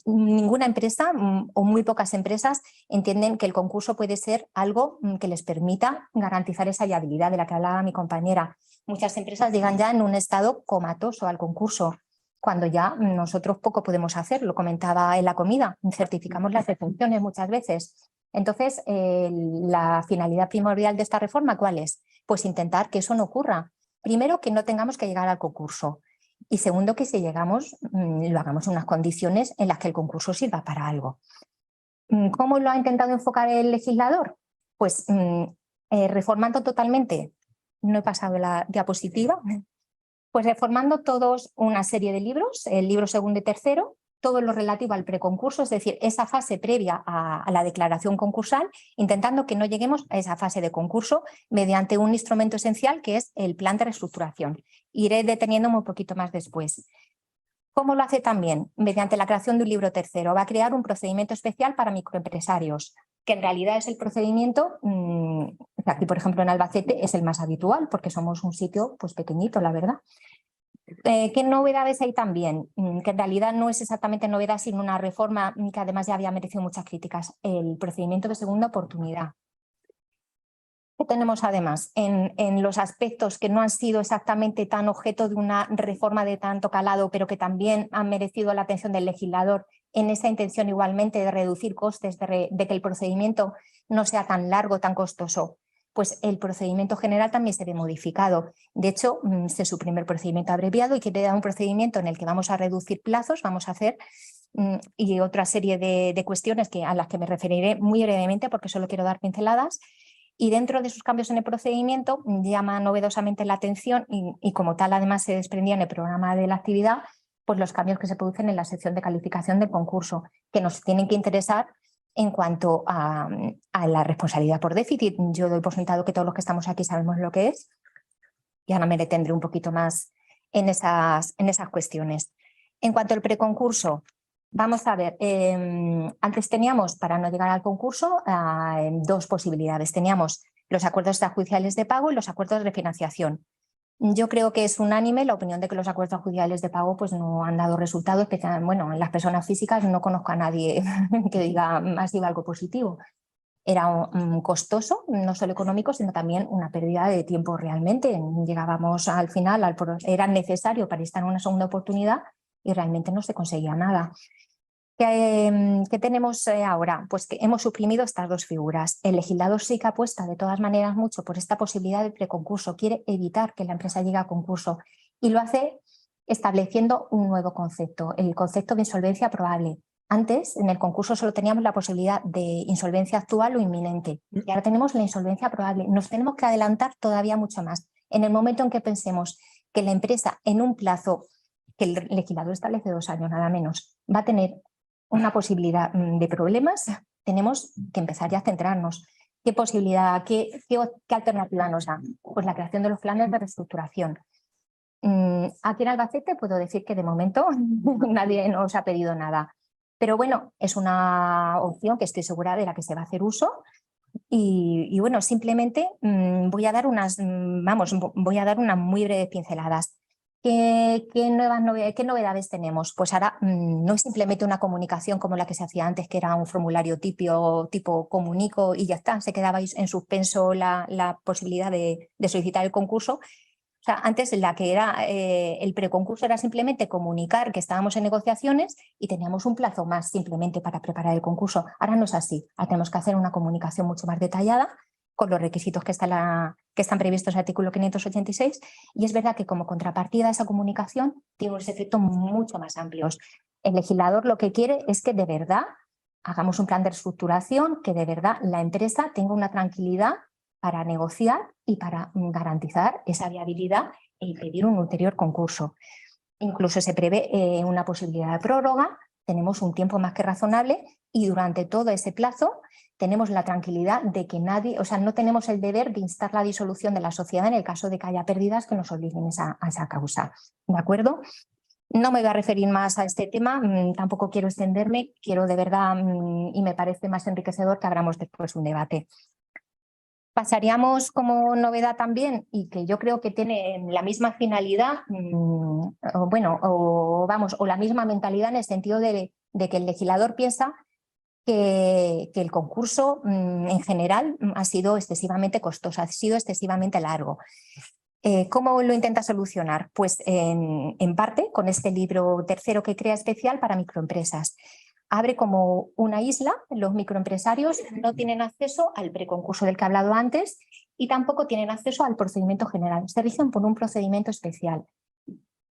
Ninguna empresa o muy pocas empresas entienden que el concurso puede ser algo que les permita garantizar esa viabilidad de la que hablaba mi compañera. Muchas empresas llegan ya en un estado comatoso al concurso, cuando ya nosotros poco podemos hacer, lo comentaba en la comida, certificamos las defunciones muchas veces. Entonces, la finalidad primordial de esta reforma, ¿cuál es? Pues intentar que eso no ocurra. Primero, que no tengamos que llegar al concurso. Y segundo, que si llegamos, lo hagamos en unas condiciones en las que el concurso sirva para algo. ¿Cómo lo ha intentado enfocar el legislador? Pues reformando totalmente. No he pasado la diapositiva. Pues reformando todos una serie de libros, el libro segundo y tercero, todo lo relativo al preconcurso, es decir, esa fase previa a la declaración concursal, intentando que no lleguemos a esa fase de concurso mediante un instrumento esencial que es el plan de reestructuración. Iré deteniéndome un poquito más después. ¿Cómo lo hace también? Mediante la creación de un libro tercero. Va a crear un procedimiento especial para microempresarios, que en realidad es el procedimiento, aquí por ejemplo en Albacete es el más habitual porque somos un sitio pues pequeñito, la verdad. ¿Qué novedades hay también? Que en realidad no es exactamente novedad, sino una reforma que además ya había merecido muchas críticas, el procedimiento de segunda oportunidad. ¿Qué tenemos además en los aspectos que no han sido exactamente tan objeto de una reforma de tanto calado, pero que también han merecido la atención del legislador en esa intención igualmente de reducir costes, de que el procedimiento no sea tan largo, tan costoso? Pues el procedimiento general también se ve modificado. De hecho, se suprime el procedimiento abreviado y queda un procedimiento en el que vamos a reducir plazos, vamos a hacer y otra serie de cuestiones a las que me referiré muy brevemente porque solo quiero dar pinceladas. Y dentro de esos cambios en el procedimiento llama novedosamente la atención y como tal además se desprendía en el programa de la actividad, pues los cambios que se producen en la sección de calificación del concurso, que nos tienen que interesar en cuanto a la responsabilidad por déficit. Yo doy por sentado que todos los que estamos aquí sabemos lo que es y ahora me detendré un poquito más en esas cuestiones. En cuanto al preconcurso, vamos a ver, antes teníamos, para no llegar al concurso, 2 posibilidades. Teníamos los acuerdos extrajudiciales de pago y los acuerdos de refinanciación. Yo creo que es unánime la opinión de que los acuerdos judiciales de pago pues, no han dado resultado, especialmente en las personas físicas no conozco a nadie que diga ha sido algo positivo. Era costoso, no solo económico, sino también una pérdida de tiempo realmente. Llegábamos al final, era necesario para estar en una segunda oportunidad y realmente no se conseguía nada. ¿Qué tenemos ahora? Pues que hemos suprimido estas dos figuras. El legislador sí que apuesta de todas maneras mucho por esta posibilidad de preconcurso, quiere evitar que la empresa llegue a concurso y lo hace estableciendo un nuevo concepto, el concepto de insolvencia probable. Antes, en el concurso solo teníamos la posibilidad de insolvencia actual o inminente y ahora tenemos la insolvencia probable. Nos tenemos que adelantar todavía mucho más. En el momento en que pensemos que la empresa en un plazo que el legislador establece 2 años nada menos va a tener una posibilidad de problemas, tenemos que empezar ya a centrarnos. ¿Qué posibilidad, qué alternativa nos da? Pues la creación de los planes de reestructuración. Aquí en Albacete puedo decir que de momento nadie nos ha pedido nada. Pero bueno, es una opción que estoy segura de la que se va a hacer uso y bueno, simplemente voy a dar unas muy breves pinceladas. ¿Qué novedades tenemos? Pues ahora no es simplemente una comunicación como la que se hacía antes, que era un formulario tipo comunico y ya está, se quedaba en suspenso la posibilidad de solicitar el concurso. O sea, antes la que era el preconcurso era simplemente comunicar que estábamos en negociaciones y teníamos un plazo más simplemente para preparar el concurso. Ahora no es así, ahora tenemos que hacer una comunicación mucho más detallada con los requisitos que están previstos en el artículo 586 y es verdad que como contrapartida a esa comunicación tiene unos efectos mucho más amplios. El legislador lo que quiere es que de verdad hagamos un plan de reestructuración, que de verdad la empresa tenga una tranquilidad para negociar y para garantizar esa viabilidad e impedir un ulterior concurso. Incluso se prevé una posibilidad de prórroga, tenemos un tiempo más que razonable y durante todo ese plazo tenemos la tranquilidad de que nadie, o sea, no tenemos el deber de instar la disolución de la sociedad en el caso de que haya pérdidas que nos obliguen a esa causa. ¿De acuerdo? No me voy a referir más a este tema, tampoco quiero extenderme, quiero de verdad, y me parece más enriquecedor que abramos después un debate. Pasaríamos como novedad también, y que yo creo que tiene la misma finalidad, o la misma mentalidad en el sentido de que el legislador piensa que el concurso en general ha sido excesivamente costoso, ha sido excesivamente largo. ¿Cómo lo intenta solucionar? Pues en parte con este libro tercero que crea especial para microempresas. Abre como una isla, los microempresarios no tienen acceso al preconcurso del que he hablado antes y tampoco tienen acceso al procedimiento general, se rigen por un procedimiento especial.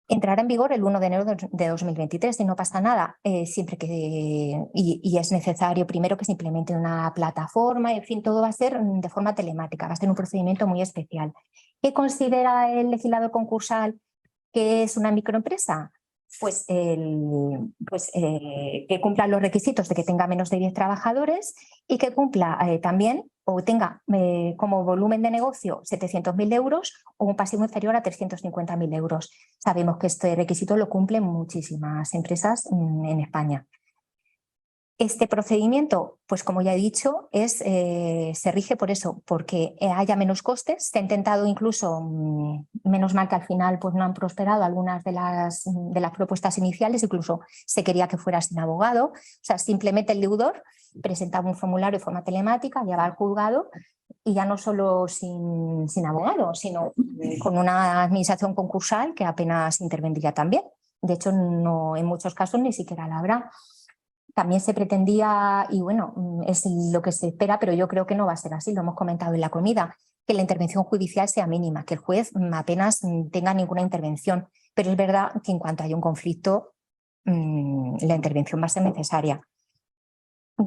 Entrará en vigor el 1 de enero de 2023 y no pasa nada, siempre que y es necesario primero que se implemente una plataforma, en fin, todo va a ser de forma telemática, va a ser un procedimiento muy especial. ¿Qué considera el legislador concursal que es una microempresa? Pues que cumpla los requisitos de que tenga menos de 10 trabajadores y que cumpla también o tenga como volumen de negocio 700.000 euros o un pasivo inferior a 350.000 euros. Sabemos que este requisito lo cumplen muchísimas empresas en España. Este procedimiento, pues como ya he dicho, se rige por eso, porque haya menos costes. Se ha intentado incluso, menos mal que al final pues no han prosperado algunas de las propuestas iniciales, incluso se quería que fuera sin abogado. O sea, simplemente el deudor presentaba un formulario de forma telemática, llevaba al juzgado y ya no solo sin abogado, sino con una administración concursal que apenas intervendría también. De hecho, no, en muchos casos ni siquiera la habrá. También se pretendía, y bueno, es lo que se espera, pero yo creo que no va a ser así, lo hemos comentado en la comida, que la intervención judicial sea mínima, que el juez apenas tenga ninguna intervención. Pero es verdad que en cuanto haya un conflicto, la intervención va a ser necesaria.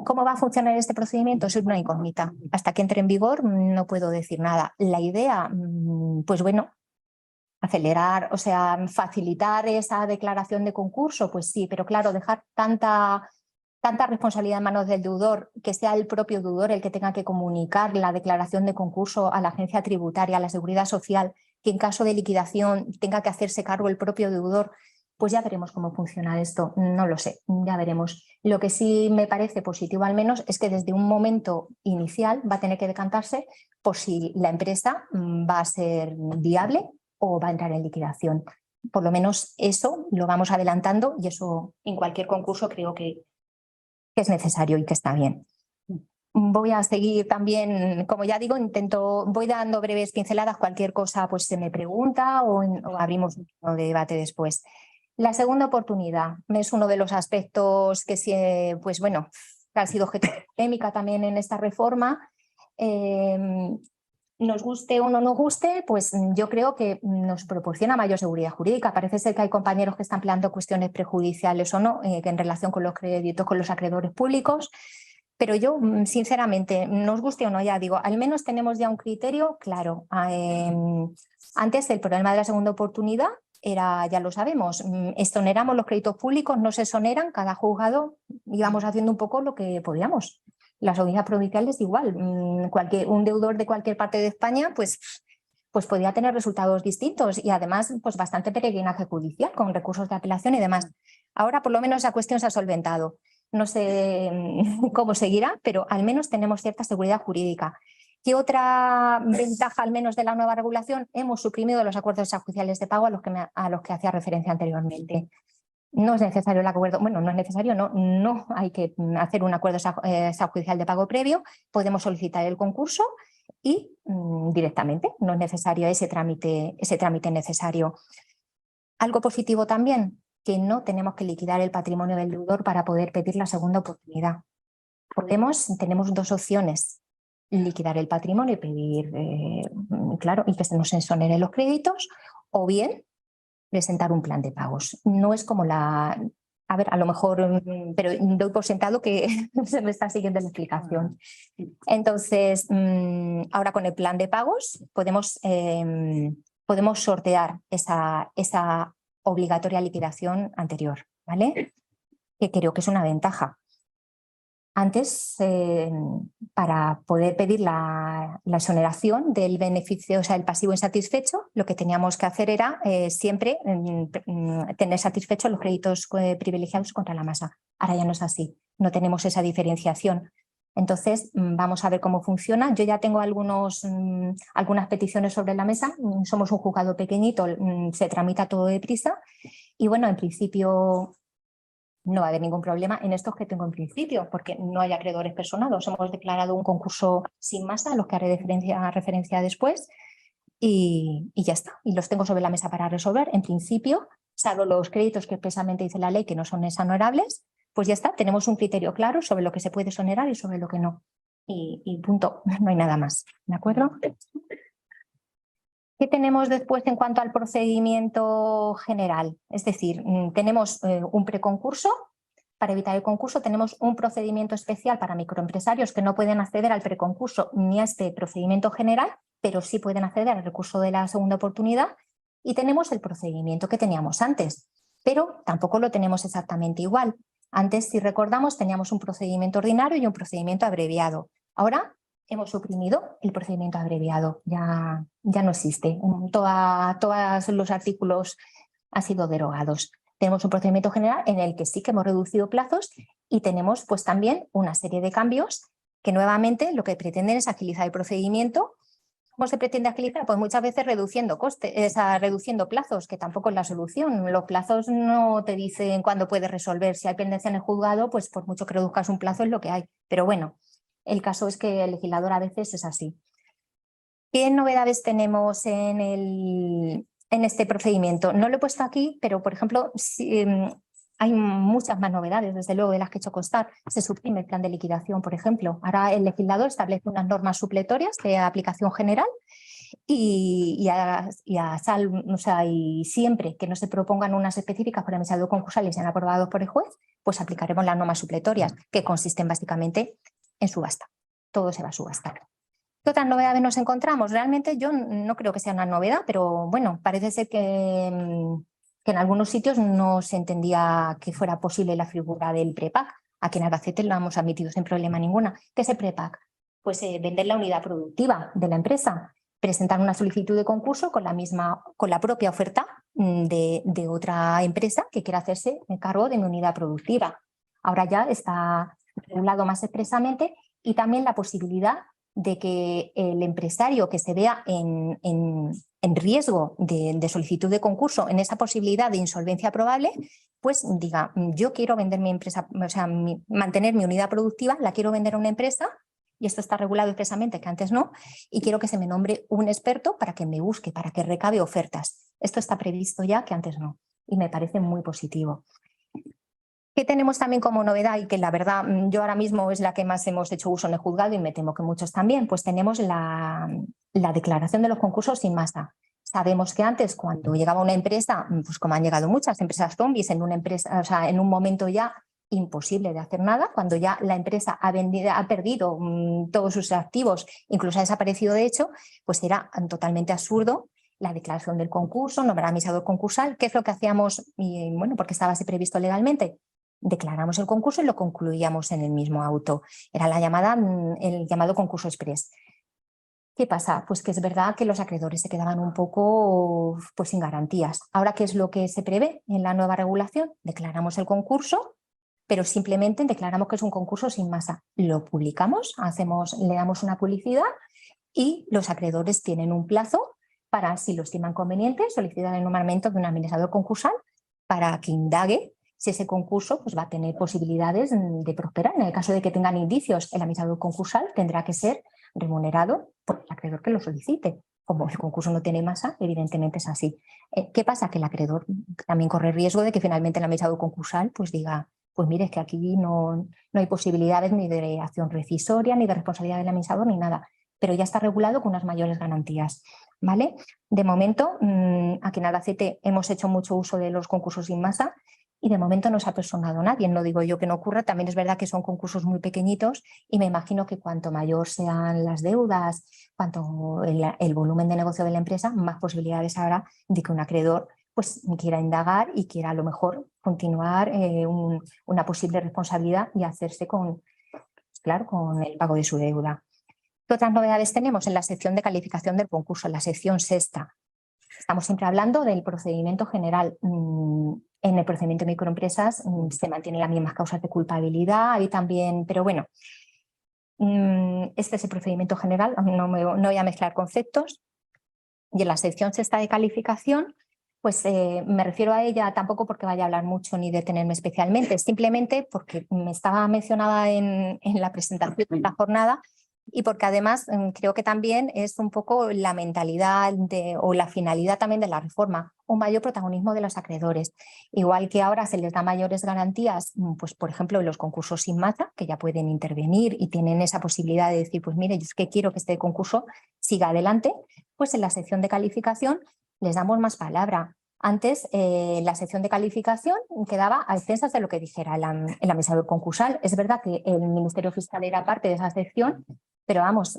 ¿Cómo va a funcionar este procedimiento? Es una incógnita. Hasta que entre en vigor no puedo decir nada. La idea, pues bueno, acelerar, o sea, facilitar esa declaración de concurso, pues sí, pero claro, dejar tanta responsabilidad en manos del deudor, que sea el propio deudor el que tenga que comunicar la declaración de concurso a la agencia tributaria, a la seguridad social, que en caso de liquidación tenga que hacerse cargo el propio deudor, pues ya veremos cómo funciona esto, no lo sé, ya veremos. Lo que sí me parece positivo al menos es que desde un momento inicial va a tener que decantarse por si la empresa va a ser viable o va a entrar en liquidación. Por lo menos eso lo vamos adelantando y eso en cualquier concurso creo que es necesario y que está bien. Voy a seguir también, como ya digo, voy dando breves pinceladas, cualquier cosa pues se me pregunta o abrimos un turno de debate después. La segunda oportunidad es uno de los aspectos que pues bueno, que ha sido objeto de polémica también en esta reforma. Nos guste o no nos guste, pues yo creo que nos proporciona mayor seguridad jurídica. Parece ser que hay compañeros que están planteando cuestiones prejudiciales o no, que en relación con los créditos, con los acreedores públicos. Pero yo, sinceramente, nos guste o no, ya digo, al menos tenemos ya un criterio claro. Antes el problema de la segunda oportunidad era, ya lo sabemos, exoneramos los créditos públicos, no se exoneran, cada juzgado íbamos haciendo un poco lo que podíamos. Las audiencias provinciales igual, un deudor de cualquier parte de España pues podía tener resultados distintos y además pues bastante peregrinaje judicial con recursos de apelación y demás. Ahora por lo menos esa cuestión se ha solventado. No sé cómo seguirá, pero al menos tenemos cierta seguridad jurídica. ¿Qué otra ventaja al menos de la nueva regulación? Hemos suprimido los acuerdos extrajudiciales de pago a los que hacía referencia anteriormente. No es necesario el acuerdo, bueno, no es necesario, no hay que hacer un acuerdo extrajudicial de pago previo, podemos solicitar el concurso y directamente, no es necesario ese trámite necesario. Algo positivo también, que no tenemos que liquidar el patrimonio del deudor para poder pedir la segunda oportunidad. Tenemos dos opciones, liquidar el patrimonio y pedir, claro, y que se nos exoneren los créditos, o bien presentar un plan de pagos. No es como a ver, a lo mejor, pero doy por sentado que se me está siguiendo la explicación. Entonces, ahora con el plan de pagos podemos sortear esa obligatoria liquidación anterior, ¿vale? Que creo que es una ventaja. Antes, para poder pedir la exoneración del beneficio, o sea, el pasivo insatisfecho, lo que teníamos que hacer era siempre tener satisfechos los créditos privilegiados contra la masa. Ahora ya no es así, no tenemos esa diferenciación. Entonces, vamos a ver cómo funciona. Yo ya tengo algunas peticiones sobre la mesa. Somos un juzgado pequeñito, se tramita todo deprisa. Y bueno, en principio no va a haber ningún problema en estos que tengo en principio, porque no hay acreedores personados. Hemos declarado un concurso sin masa, a los que haré referencia después, y ya está. Y los tengo sobre la mesa para resolver. En principio, salvo los créditos que expresamente dice la ley que no son exonerables, pues ya está. Tenemos un criterio claro sobre lo que se puede exonerar y sobre lo que no. Y punto, no hay nada más. ¿De acuerdo? ¿Qué tenemos después en cuanto al procedimiento general? Es decir, tenemos un preconcurso. Para evitar el concurso tenemos un procedimiento especial para microempresarios que no pueden acceder al preconcurso ni a este procedimiento general, pero sí pueden acceder al recurso de la segunda oportunidad. Y tenemos el procedimiento que teníamos antes, pero tampoco lo tenemos exactamente igual. Antes, si recordamos, teníamos un procedimiento ordinario y un procedimiento abreviado. Ahora hemos suprimido el procedimiento abreviado, ya no existe. Todos los artículos han sido derogados. Tenemos un procedimiento general en el que sí que hemos reducido plazos y tenemos pues también una serie de cambios que nuevamente lo que pretenden es agilizar el procedimiento. ¿Cómo se pretende agilizar? Pues muchas veces reduciendo costes, reduciendo plazos, que tampoco es la solución. Los plazos no te dicen cuándo puedes resolver. Si hay pendencia en el juzgado, pues por mucho que reduzcas un plazo es lo que hay. Pero bueno, el caso es que el legislador a veces es así. ¿Qué novedades tenemos en este procedimiento? No lo he puesto aquí, pero por ejemplo, hay muchas más novedades, desde luego, de las que he hecho constar. Se suprime el plan de liquidación, por ejemplo. Ahora el legislador establece unas normas supletorias de aplicación general y siempre que no se propongan unas específicas por el mesado concursal y sean aprobados por el juez, pues aplicaremos las normas supletorias, que consisten básicamente en subasta. Todo se va a subastar. ¿Qué otras novedades nos encontramos? Realmente yo no creo que sea una novedad, pero bueno, parece ser que en algunos sitios no se entendía que fuera posible la figura del prepack. Aquí en Albacete lo hemos admitido sin problema ninguna. ¿Qué es el prepack? Pues vender la unidad productiva de la empresa, presentar una solicitud de concurso con la propia oferta de otra empresa que quiera hacerse cargo de mi unidad productiva. Ahora ya está regulado más expresamente y también la posibilidad de que el empresario que se vea en riesgo de solicitud de concurso, en esa posibilidad de insolvencia probable, pues diga, yo quiero vender mi empresa, o sea, mantener mi unidad productiva, la quiero vender a una empresa y esto está regulado expresamente, que antes no, y quiero que se me nombre un experto para que me busque, para que recabe ofertas. Esto está previsto ya, que antes no, y me parece muy positivo. ¿Qué tenemos también como novedad y que la verdad yo ahora mismo es la que más hemos hecho uso en el juzgado y me temo que muchos también? Pues tenemos la declaración de los concursos sin masa. Sabemos que antes, cuando llegaba una empresa, pues como han llegado muchas empresas zombies en una empresa, o sea, en un momento ya imposible de hacer nada, cuando ya la empresa ha perdido todos sus activos, incluso ha desaparecido de hecho, pues era totalmente absurdo la declaración del concurso, nombrar administrador concursal. ¿Qué es lo que hacíamos? Y, bueno, porque estaba así previsto legalmente. Declaramos el concurso y lo concluíamos en el mismo auto. Era el llamado concurso express. ¿Qué pasa? Pues que es verdad que los acreedores se quedaban un poco pues, sin garantías. Ahora, ¿qué es lo que se prevé en la nueva regulación? Declaramos el concurso, pero simplemente declaramos que es un concurso sin masa. Lo publicamos, le damos una publicidad y los acreedores tienen un plazo para, si lo estiman conveniente, solicitar el nombramiento de un administrador concursal para que indague si ese concurso pues, va a tener posibilidades de prosperar. En el caso de que tengan indicios, el administrador concursal tendrá que ser remunerado por el acreedor que lo solicite. Como el concurso no tiene masa, evidentemente es así. ¿Qué pasa? Que el acreedor también corre riesgo de que finalmente el administrador concursal pues diga, pues mire, es que aquí no hay posibilidades ni de acción rescisoria, ni de responsabilidad del administrador, ni nada. Pero ya está regulado con unas mayores garantías, ¿vale? De momento, aquí en Albacete hemos hecho mucho uso de los concursos sin masa y de momento no se ha personado nadie. No digo yo que no ocurra, también es verdad que son concursos muy pequeñitos y me imagino que cuanto mayor sean las deudas, cuanto el volumen de negocio de la empresa, más posibilidades habrá de que un acreedor pues quiera indagar y quiera a lo mejor continuar una posible responsabilidad y hacerse con el pago de su deuda. ¿Qué otras novedades tenemos en la sección de calificación del concurso, en la sección sexta? Estamos siempre hablando del procedimiento general. En el procedimiento de microempresas se mantienen las mismas causas de culpabilidad y también, pero bueno, este es el procedimiento general, no voy a mezclar conceptos. Y en la sección sexta de calificación, pues me refiero a ella tampoco porque vaya a hablar mucho ni detenerme especialmente, simplemente porque me estaba mencionada en la presentación de la jornada y porque además creo que también es un poco la mentalidad o la finalidad también de la reforma, un mayor protagonismo de los acreedores. Igual que ahora se les da mayores garantías, pues por ejemplo en los concursos sin masa, que ya pueden intervenir y tienen esa posibilidad de decir, pues mire, yo es que quiero que este concurso siga adelante, pues en la sección de calificación les damos más palabra. Antes, la sección de calificación quedaba a expensas de lo que dijera el administrador concursal. Es verdad que el Ministerio Fiscal era parte de esa sección, pero vamos,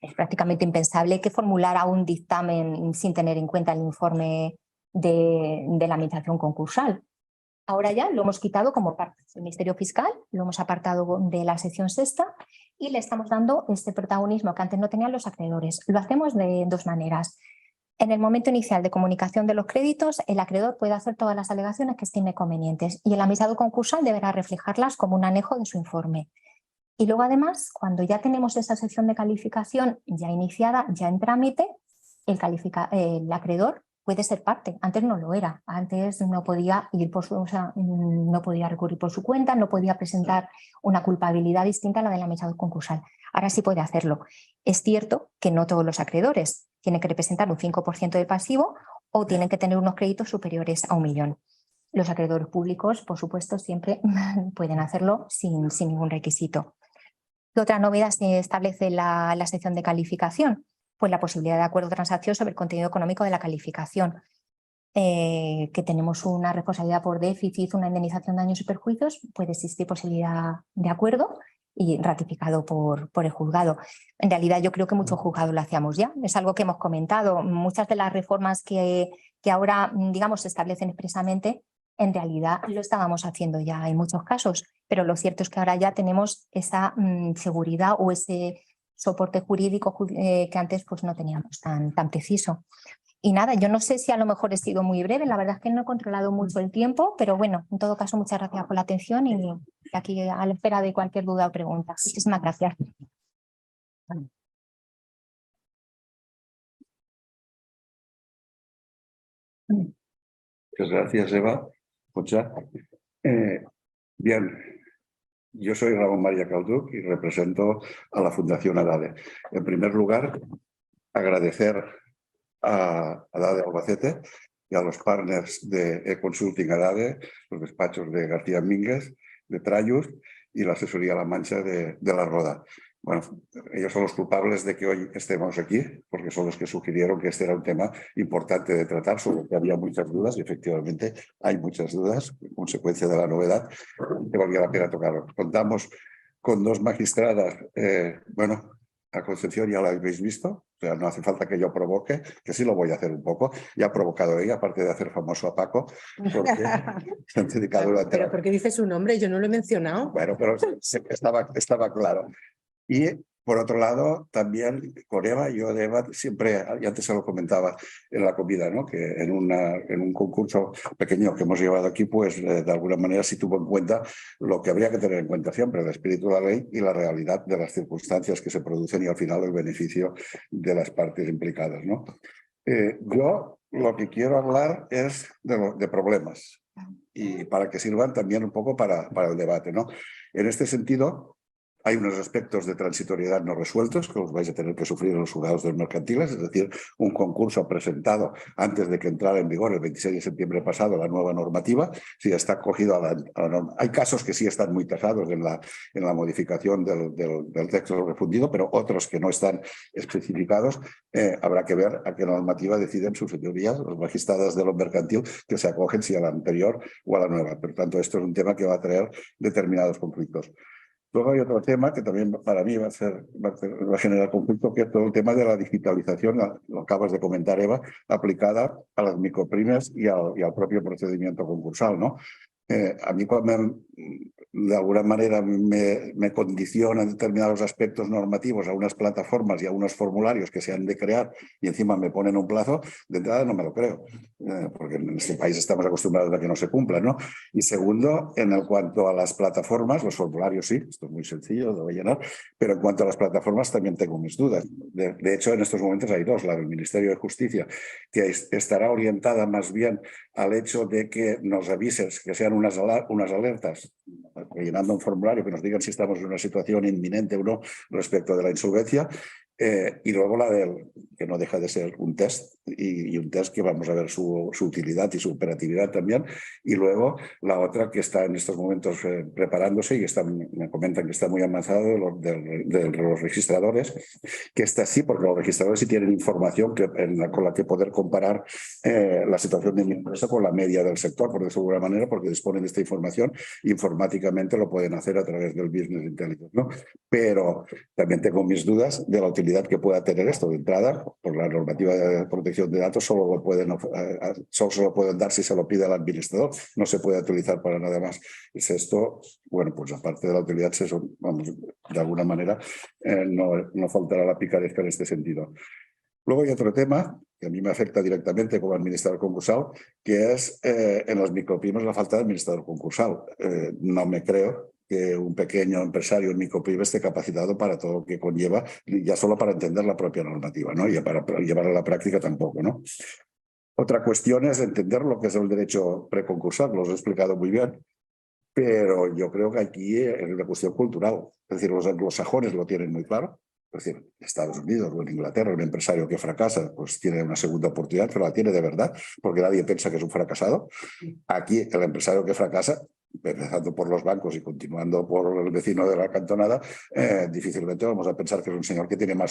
es prácticamente impensable que formulara un dictamen sin tener en cuenta el informe de la administración concursal. Ahora ya lo hemos quitado como parte del Ministerio Fiscal, lo hemos apartado de la sección sexta y le estamos dando este protagonismo que antes no tenían los acreedores. Lo hacemos de dos maneras. En el momento inicial de comunicación de los créditos, el acreedor puede hacer todas las alegaciones que estime convenientes y el administrador concursal deberá reflejarlas como un anejo de su informe. Y luego, además, cuando ya tenemos esa sección de calificación ya iniciada, ya en trámite, el acreedor puede ser parte. Antes no lo era. Antes no podía no podía recurrir por su cuenta, no podía presentar una culpabilidad distinta a la del administrador concursal. Ahora sí puede hacerlo. Es cierto que no todos los acreedores tienen que representar un 5% del pasivo o tienen que tener unos créditos superiores a 1 millón. Los acreedores públicos, por supuesto, siempre pueden hacerlo sin ningún requisito. ¿Qué otra novedad se establece la sección de calificación? Pues la posibilidad de acuerdo de transacción sobre el contenido económico de la calificación. Que tenemos una responsabilidad por déficit, una indemnización de daños y perjuicios, puede existir posibilidad de acuerdo y ratificado por el juzgado. En realidad yo creo que muchos juzgados lo hacíamos ya, es algo que hemos comentado. Muchas de las reformas que ahora, digamos, se establecen expresamente, en realidad lo estábamos haciendo ya en muchos casos, pero lo cierto es que ahora ya tenemos esa seguridad o ese soporte jurídico que antes pues, no teníamos tan preciso. Y nada, yo no sé si a lo mejor he sido muy breve, la verdad es que no he controlado mucho el tiempo, pero bueno, en todo caso, muchas gracias por la atención y aquí a la espera de cualquier duda o pregunta. Muchísimas gracias. Muchas gracias, Eva. Bien, Yo soy Ramón María Calduc y represento a la Fundación ADADE. En primer lugar, agradecer a ADADE Albacete y a los partners de e-Consulting ADADE, los despachos de García Mínguez, de Trayus y la asesoría La Mancha de La Roda. Bueno, ellos son los culpables de que hoy estemos aquí, porque son los que sugirieron que este era un tema importante de tratar, sobre el que había muchas dudas, y efectivamente hay muchas dudas, consecuencia de la novedad, que valía la pena tocarlo. Contamos con dos magistradas, bueno, a Concepción ya la habéis visto, o sea, no hace falta que yo provoque, que sí lo voy a hacer un poco, ya ha provocado ella, aparte de hacer famoso a Paco, porque se han dedicado durante Pero ¿por qué dice su nombre? Yo no lo he mencionado. Bueno, pero estaba claro. Y por otro lado, también con Eva, yo de Eva siempre, y antes se lo comentaba en la comida, ¿no? Que en un concurso pequeño que hemos llevado aquí, pues de alguna manera sí tuvo en cuenta lo que habría que tener en cuenta siempre, el espíritu de la ley y la realidad de las circunstancias que se producen y al final el beneficio de las partes implicadas, ¿no? Yo lo que quiero hablar es de problemas y para que sirvan también un poco para el debate, ¿no? En este sentido, hay unos aspectos de transitoriedad no resueltos que los vais a tener que sufrir en los juzgados de mercantiles, es decir, un concurso presentado antes de que entrara en vigor el 26 de septiembre pasado la nueva normativa, si está acogido a la norma. Hay casos que sí están muy tasados en la modificación del texto refundido, pero otros que no están especificados, habrá que ver a qué normativa deciden sus señorías, los magistrados de lo mercantil, que se acogen si a la anterior o a la nueva. Por tanto, esto es un tema que va a traer determinados conflictos. Luego hay otro tema que también para mí va a generar conflicto, que es todo el tema de la digitalización, lo acabas de comentar, Eva, aplicada a las micropymes y al propio procedimiento concursal, ¿no? A mí cuando de alguna manera me condicionan determinados aspectos normativos a unas plataformas y a unos formularios que se han de crear y encima me ponen un plazo, de entrada no me lo creo, porque en este país estamos acostumbrados a que no se cumplan, ¿no? Y segundo, en cuanto a las plataformas, los formularios sí, esto es muy sencillo, lo voy a llenar, pero en cuanto a las plataformas también tengo mis dudas. De hecho, en estos momentos hay dos, la del Ministerio de Justicia, que estará orientada más bien al hecho de que nos avises, que sean unas alertas, rellenando un formulario que nos digan si estamos en una situación inminente o no respecto de la insolvencia, y luego la del que no deja de ser un test y un test que vamos a ver su utilidad y su operatividad también, y luego la otra que está en estos momentos preparándose y me comentan que está muy avanzado de los registradores, que está así porque los registradores sí tienen información con la que poder comparar la situación de mi empresa con la media del sector, por decirlo de alguna manera, porque disponen de esta información informáticamente, lo pueden hacer a través del Business Intelligence, ¿no? Pero también tengo mis dudas de la utilidad que pueda tener esto. De entrada, por la normativa de protección de datos, solo se lo pueden dar si se lo pide al administrador, no se puede utilizar para nada más. Es esto, bueno, pues aparte de la utilidad, vamos, de alguna manera, no faltará la picaresca en este sentido. Luego hay otro tema que a mí me afecta directamente como administrador concursal, que es en las micropymes la falta de administrador concursal. No me creo que un pequeño empresario en micropyme esté capacitado para todo lo que conlleva, ya solo para entender la propia normativa, ¿no? Y para llevarla a la práctica tampoco, ¿no? Otra cuestión es entender lo que es el derecho preconcursal, lo he explicado muy bien, pero yo creo que aquí es una cuestión cultural. Es decir, los anglosajones lo tienen muy claro. Es decir, Estados Unidos o en Inglaterra, un empresario que fracasa, pues tiene una segunda oportunidad, pero la tiene de verdad, porque nadie piensa que es un fracasado. Aquí, el empresario que fracasa, empezando por los bancos y continuando por el vecino de la cantonada, difícilmente vamos a pensar que es un señor que tiene más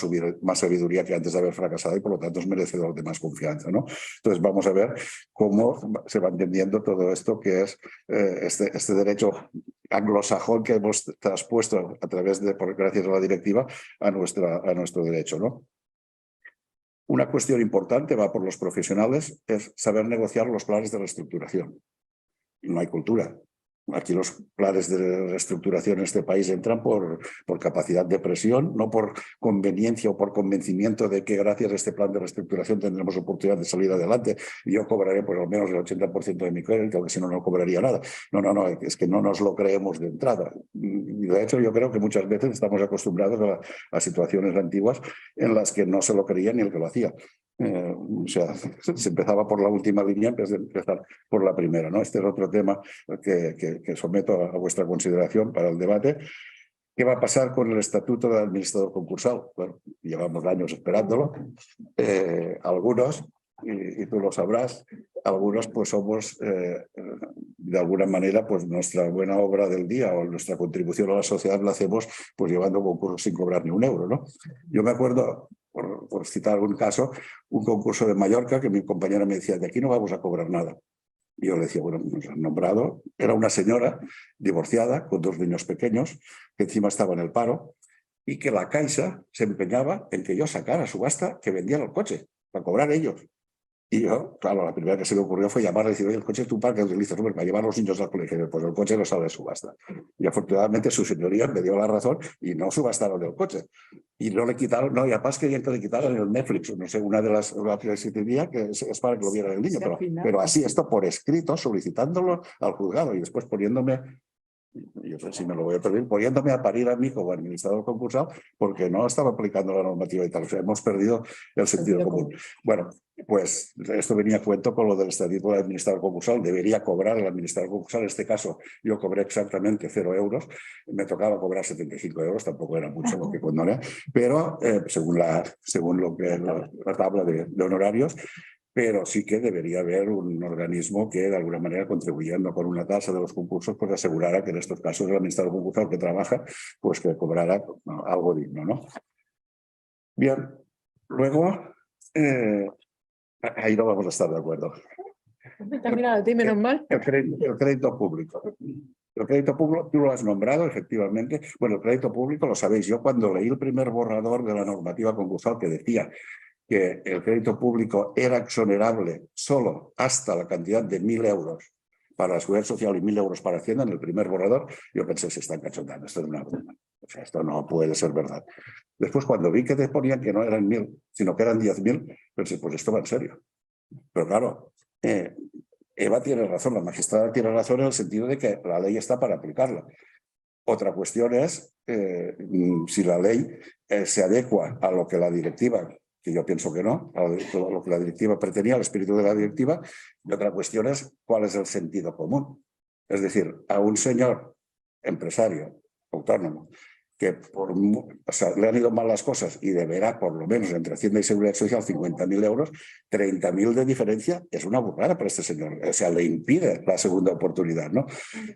sabiduría que antes de haber fracasado y por lo tanto es merecedor de más confianza, ¿no? Entonces vamos a ver cómo se va entendiendo todo esto que es este derecho anglosajón que hemos traspuesto a través gracias a la directiva a nuestro derecho, ¿no? Una cuestión importante, va por los profesionales, es saber negociar los planes de reestructuración. No hay cultura. Aquí los planes de reestructuración en este país entran por capacidad de presión, no por conveniencia o por convencimiento de que gracias a este plan de reestructuración tendremos oportunidad de salir adelante y yo cobraré por al menos el 80% de mi crédito, aunque si no, no cobraría nada. No, es que no nos lo creemos de entrada. Y de hecho, yo creo que muchas veces estamos acostumbrados a situaciones antiguas en las que no se lo creía ni el que lo hacía. O sea, se empezaba por la última línea en vez de empezar por la primera, ¿no? Este es otro tema que someto a vuestra consideración para el debate. ¿Qué va a pasar con el estatuto del administrador concursal? Bueno, llevamos años esperándolo. Algunos, y tú lo sabrás, algunos pues somos de alguna manera pues nuestra buena obra del día o nuestra contribución a la sociedad la hacemos pues llevando concursos sin cobrar ni un euro, ¿no? Yo me acuerdo, por citar algún caso, un concurso de Mallorca que mi compañera me decía, de aquí no vamos a cobrar nada. Y yo le decía, bueno, nos han nombrado. Era una señora divorciada con 2 niños pequeños que encima estaba en el paro y que la Caixa se empeñaba en que yo sacara a subasta que vendían el coche para cobrar ellos. Y yo, claro, la primera que se me ocurrió fue llamarle y decir, oye, el coche es tu parque, utilizas para llevar a los niños al colegio. Pues el coche no sale de subasta. Y afortunadamente su señoría me dio la razón y no subastaron el coche. Y no le quitaron, no, y además querían que le quitaran el Netflix, no sé, una de las que tenía que es para que lo viera el niño, pero así, esto por escrito, solicitándolo al juzgado y después poniéndome, yo sé si me lo voy a pedir, poniéndome a parir a mí como administrador concursal porque no estaba aplicando la normativa y tal. O sea, hemos perdido el sentido común. Bueno, pues esto venía a cuento con lo del estatuto del administrador concursal. Debería cobrar el administrador concursal. En este caso, yo cobré exactamente 0 euros. Me tocaba cobrar 75 euros, tampoco era mucho lo que condoné, pero según lo que la tabla de honorarios. Pero sí que debería haber un organismo que de alguna manera, contribuyendo con una tasa de los concursos, pues asegurara que en estos casos el administrador concursal que trabaja, pues que cobrara algo digno, ¿no? Bien, luego, ahí no vamos a estar de acuerdo. Terminado, ti, menos mal. El crédito público. El crédito público, tú lo has nombrado, efectivamente. Bueno, el crédito público, lo sabéis, yo cuando leí el primer borrador de la normativa concursal que decía que el crédito público era exonerable solo hasta la cantidad de 1.000 euros para la Seguridad Social y 1.000 euros para Hacienda en el primer borrador, yo pensé, se están cachondando, esto es una broma. O sea, esto no puede ser verdad. Después, cuando vi que te ponían que no eran 1.000, sino que eran 10.000, pensé, pues esto va en serio. Pero claro, Eva tiene razón, la magistrada tiene razón en el sentido de que la ley está para aplicarla. Otra cuestión es si la ley se adecua a lo que la directiva, que yo pienso que no, a lo que la directiva pretendía, al espíritu de la directiva, y otra cuestión es cuál es el sentido común. Es decir, a un señor empresario autónomo que le han ido mal las cosas y deberá por lo menos entre Hacienda y Seguridad Social 50.000 euros, 30.000 de diferencia es una burrada para este señor. O sea, le impide la segunda oportunidad, ¿no?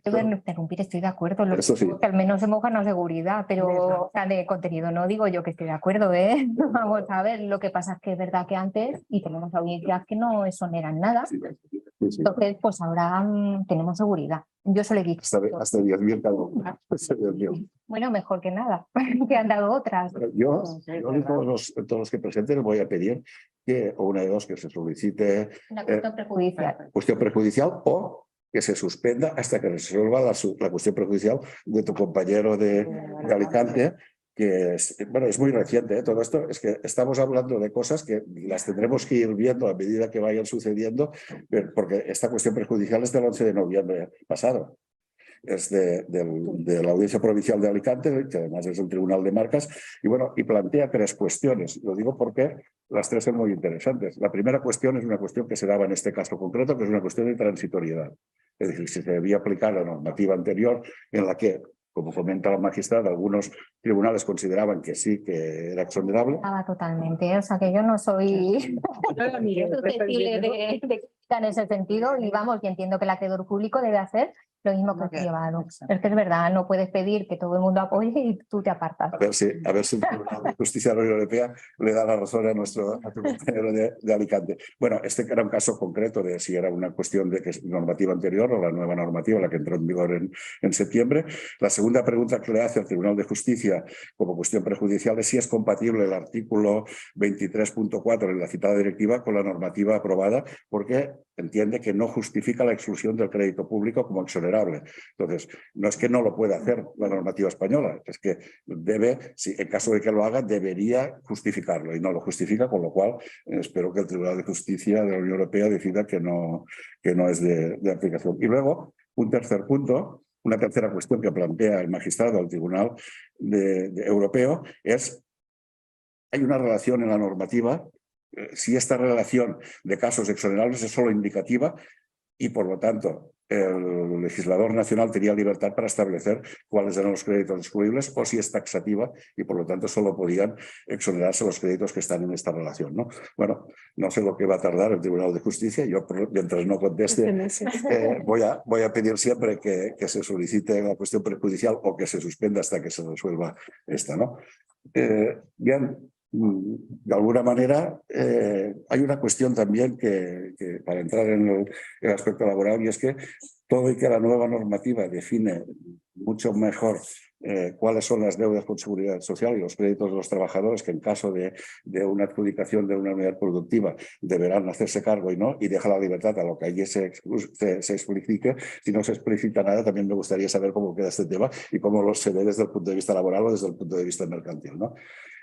Te voy a interrumpir, estoy de acuerdo. Lo Eso sí. que al menos hemos ganado seguridad, pero o sea, de contenido no digo yo que estoy de acuerdo, ¿eh? Vamos a ver, lo que pasa es que es verdad que antes, y tenemos audiencias que no exoneran nada, entonces pues ahora tenemos seguridad. Yo solo he dicho. Hasta 10.000 cada uno. Bueno, mejor que nada, que han dado otras. Yo de todos los que presenten voy a pedir que, o una de dos, que se solicite Una cuestión prejudicial. Cuestión prejudicial o que se suspenda hasta que resuelva la cuestión prejudicial de tu compañero de Alicante, que es muy reciente, todo esto. Es que estamos hablando de cosas que las tendremos que ir viendo a medida que vayan sucediendo, porque esta cuestión prejudicial es del 11 de noviembre pasado. Es de la Audiencia Provincial de Alicante, que además es un tribunal de marcas, y plantea 3 cuestiones. Lo digo porque las 3 son muy interesantes. La primera cuestión es una cuestión que se daba en este caso concreto, que es una cuestión de transitoriedad. Es decir, si se debía aplicar la normativa anterior en la que, como comenta la magistrada, algunos tribunales consideraban que sí, que era exonerable. Totalmente, o sea que yo no soy susceptible de crítica en ese sentido y vamos, y entiendo que el acreedor público debe hacer lo mismo que el privado. Es que es verdad, no puedes pedir que todo el mundo apoye y tú te apartas. A ver si el Tribunal de Justicia de la Unión Europea le da la razón a tu compañero de Alicante. Bueno, este era un caso concreto de si era una cuestión de que es normativa anterior o la nueva normativa, la que entró en vigor en septiembre. La segunda pregunta que le hace al Tribunal de Justicia como cuestión prejudicial es si es compatible el artículo 23.4 de la citada directiva con la normativa aprobada, porque entiende que no justifica la exclusión del crédito público como exonerable. Entonces, no es que no lo pueda hacer la normativa española, es que debe, si en caso de que lo haga, debería justificarlo y no lo justifica, con lo cual espero que el Tribunal de Justicia de la Unión Europea decida que no es de aplicación. Y luego, un tercer punto, una tercera cuestión que plantea el magistrado al Tribunal Europeo es: hay una relación en la normativa si esta relación de casos exonerables es solo indicativa y, por lo tanto, el legislador nacional tenía libertad para establecer cuáles eran los créditos excluibles o si es taxativa y, por lo tanto, solo podían exonerarse los créditos que están en esta relación, ¿no? Bueno, no sé lo que va a tardar el Tribunal de Justicia. Yo, mientras no conteste, voy a pedir siempre que se solicite la cuestión prejudicial o que se suspenda hasta que se resuelva esta, ¿no? Bien. De alguna manera hay una cuestión también que para entrar en el aspecto laboral, y es que todo y que la nueva normativa define mucho mejor cuáles son las deudas con seguridad social y los créditos de los trabajadores que en caso de una adjudicación de una unidad productiva deberán hacerse cargo y deja la libertad a lo que allí se explique. Si no se explicita nada, también me gustaría saber cómo queda este tema y cómo se ve desde el punto de vista laboral o desde el punto de vista mercantil, ¿no?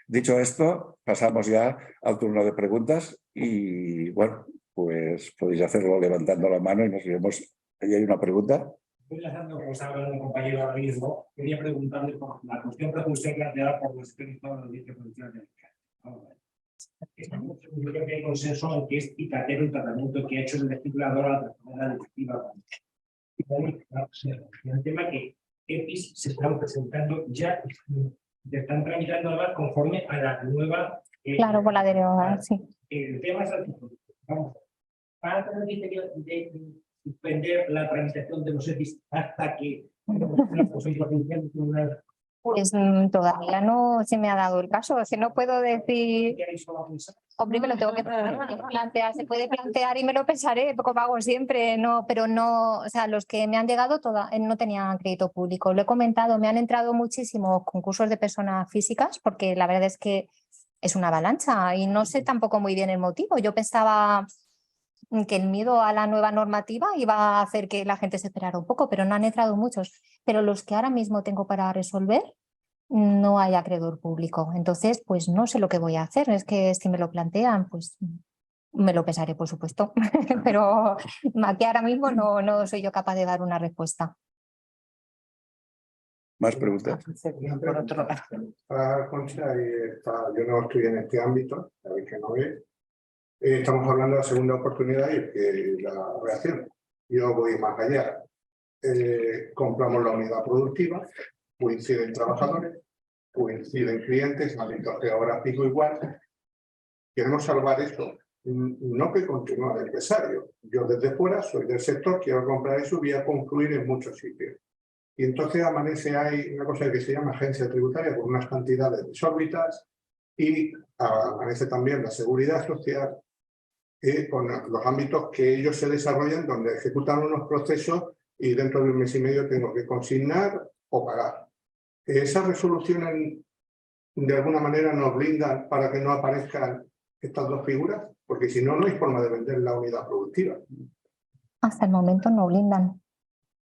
Dicho esto, pasamos ya al turno de preguntas y, bueno, pues podéis hacerlo levantando la mano y nos iremos. Ahí hay una pregunta. Estoy enlazando, como estaba hablando un compañero ahora mismo, quería preguntarle por la cuestión prejudicial planteada por los expertos de la Audiencia Provincial de Alicante. Estamos yo creo que hay consenso en que es citadero el tratamiento que ha hecho el legislador a la persona directiva. El tema que EPIs se están presentando ya, se están tramitando además conforme a la nueva. Claro, por la derogada, sí. El tema es el vamos, para de suspender la tramitación de los EPIs hasta que Pues todavía no se me ha dado el caso, o sea, no puedo decir. Hombre, me lo tengo que plantear, se puede plantear y me lo pensaré, como hago siempre, no, pero no, o sea, los que me han llegado no tenían crédito público. Lo he comentado, me han entrado muchísimos concursos de personas físicas, porque la verdad es que es una avalancha y no sé tampoco muy bien el motivo. Yo pensaba que el miedo a la nueva normativa iba a hacer que la gente se esperara un poco, pero no han entrado muchos. Pero los que ahora mismo tengo para resolver, no hay acreedor público. Entonces, pues no sé lo que voy a hacer. Es que si me lo plantean, pues me lo pensaré, por supuesto. Pero aquí ahora mismo no soy yo capaz de dar una respuesta. ¿Más preguntas? Por otro lado. Concha, yo no estoy en este ámbito, sabéis que no es. Estamos hablando de la segunda oportunidad y que la reacción. Yo voy más allá. Compramos la unidad productiva, coinciden trabajadores, coinciden clientes, malditos geográfico igual. Queremos salvar esto, no que continúe el empresario. Yo desde fuera soy del sector, quiero comprar eso, voy a concluir en muchos sitios. Y entonces amanece, hay una cosa que se llama agencia tributaria con unas cantidades desórbitas y amanece también la seguridad social con los ámbitos que ellos se desarrollan donde ejecutan unos procesos y dentro de un mes y medio tengo que consignar o pagar. Esas resoluciones de alguna manera nos blindan para que no aparezcan estas dos figuras, porque si no, no hay forma de vender la unidad productiva. Hasta el momento no blindan.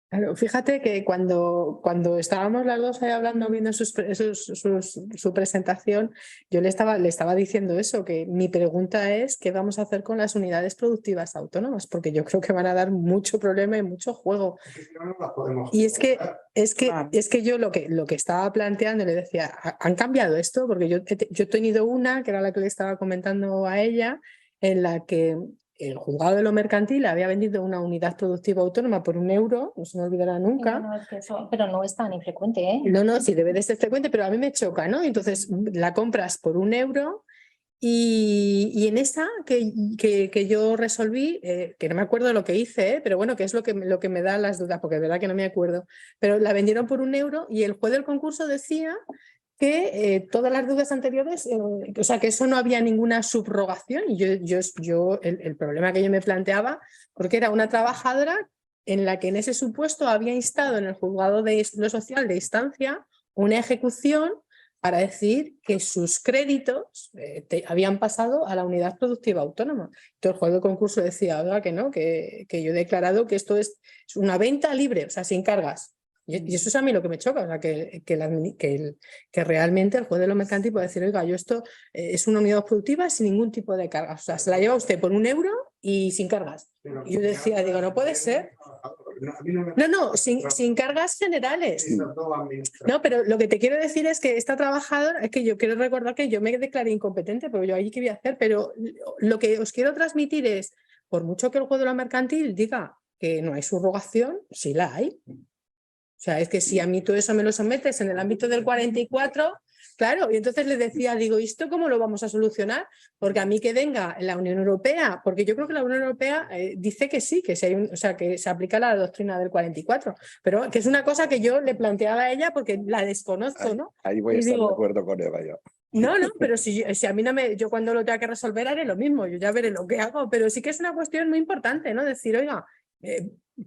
Claro, fíjate que cuando estábamos las dos ahí hablando, viendo su presentación, yo le estaba diciendo eso, que mi pregunta es ¿qué vamos a hacer con las unidades productivas autónomas? Porque yo creo que van a dar mucho problema y mucho juego. Y es que yo lo que estaba planteando, le decía, ¿han cambiado esto? Porque yo he tenido una, que era la que le estaba comentando a ella, en la que el juzgado de lo mercantil había vendido una unidad productiva autónoma por €1, no se me olvidará nunca. No, es que eso, pero no es tan infrecuente, ¿eh? No, sí, debe de ser frecuente, pero a mí me choca, ¿no? Entonces la compras por €1 y en esa que yo resolví, que no me acuerdo lo que hice, pero bueno, que es lo que me da las dudas, porque es verdad que no me acuerdo, pero la vendieron por €1 y el juez del concurso decía que todas las deudas anteriores, o sea, que eso no había ninguna subrogación y yo el problema que yo me planteaba, porque era una trabajadora en la que en ese supuesto había instado en el juzgado de lo social de instancia una ejecución para decir que sus créditos habían pasado a la unidad productiva autónoma. Entonces el juez del concurso decía, oiga, que no, que yo he declarado que esto es una venta libre, o sea, sin cargas. Y eso es a mí lo que me choca, o sea, que realmente el juez de lo mercantil puede decir, oiga, yo esto es una unidad productiva sin ningún tipo de cargas, o sea, se la lleva usted por €1 y sin cargas. Y yo decía, digo, no puede ser. No, a mí no me- No, sin cargas generales. Esas dos administraciones. No, pero lo que te quiero decir es que esta trabajadora, es que yo quiero recordar que yo me declaré incompetente, porque yo ahí qué voy a hacer, pero lo que os quiero transmitir es, por mucho que el juez de lo mercantil diga que no hay subrogación, sí la hay. O sea, es que si a mí todo eso me lo sometes en el ámbito del 44, claro, y entonces le decía, digo, ¿y esto cómo lo vamos a solucionar? Porque a mí que venga la Unión Europea, porque yo creo que la Unión Europea dice que sí, que, si hay o sea, que se aplica la doctrina del 44, pero que es una cosa que yo le planteaba a ella porque la desconozco, ¿no? Ahí voy a Y estar digo, de acuerdo con Eva yo. No, pero si a mí no me, yo cuando lo tenga que resolver haré lo mismo, yo ya veré lo que hago, pero sí que es una cuestión muy importante, ¿no? Decir, oiga,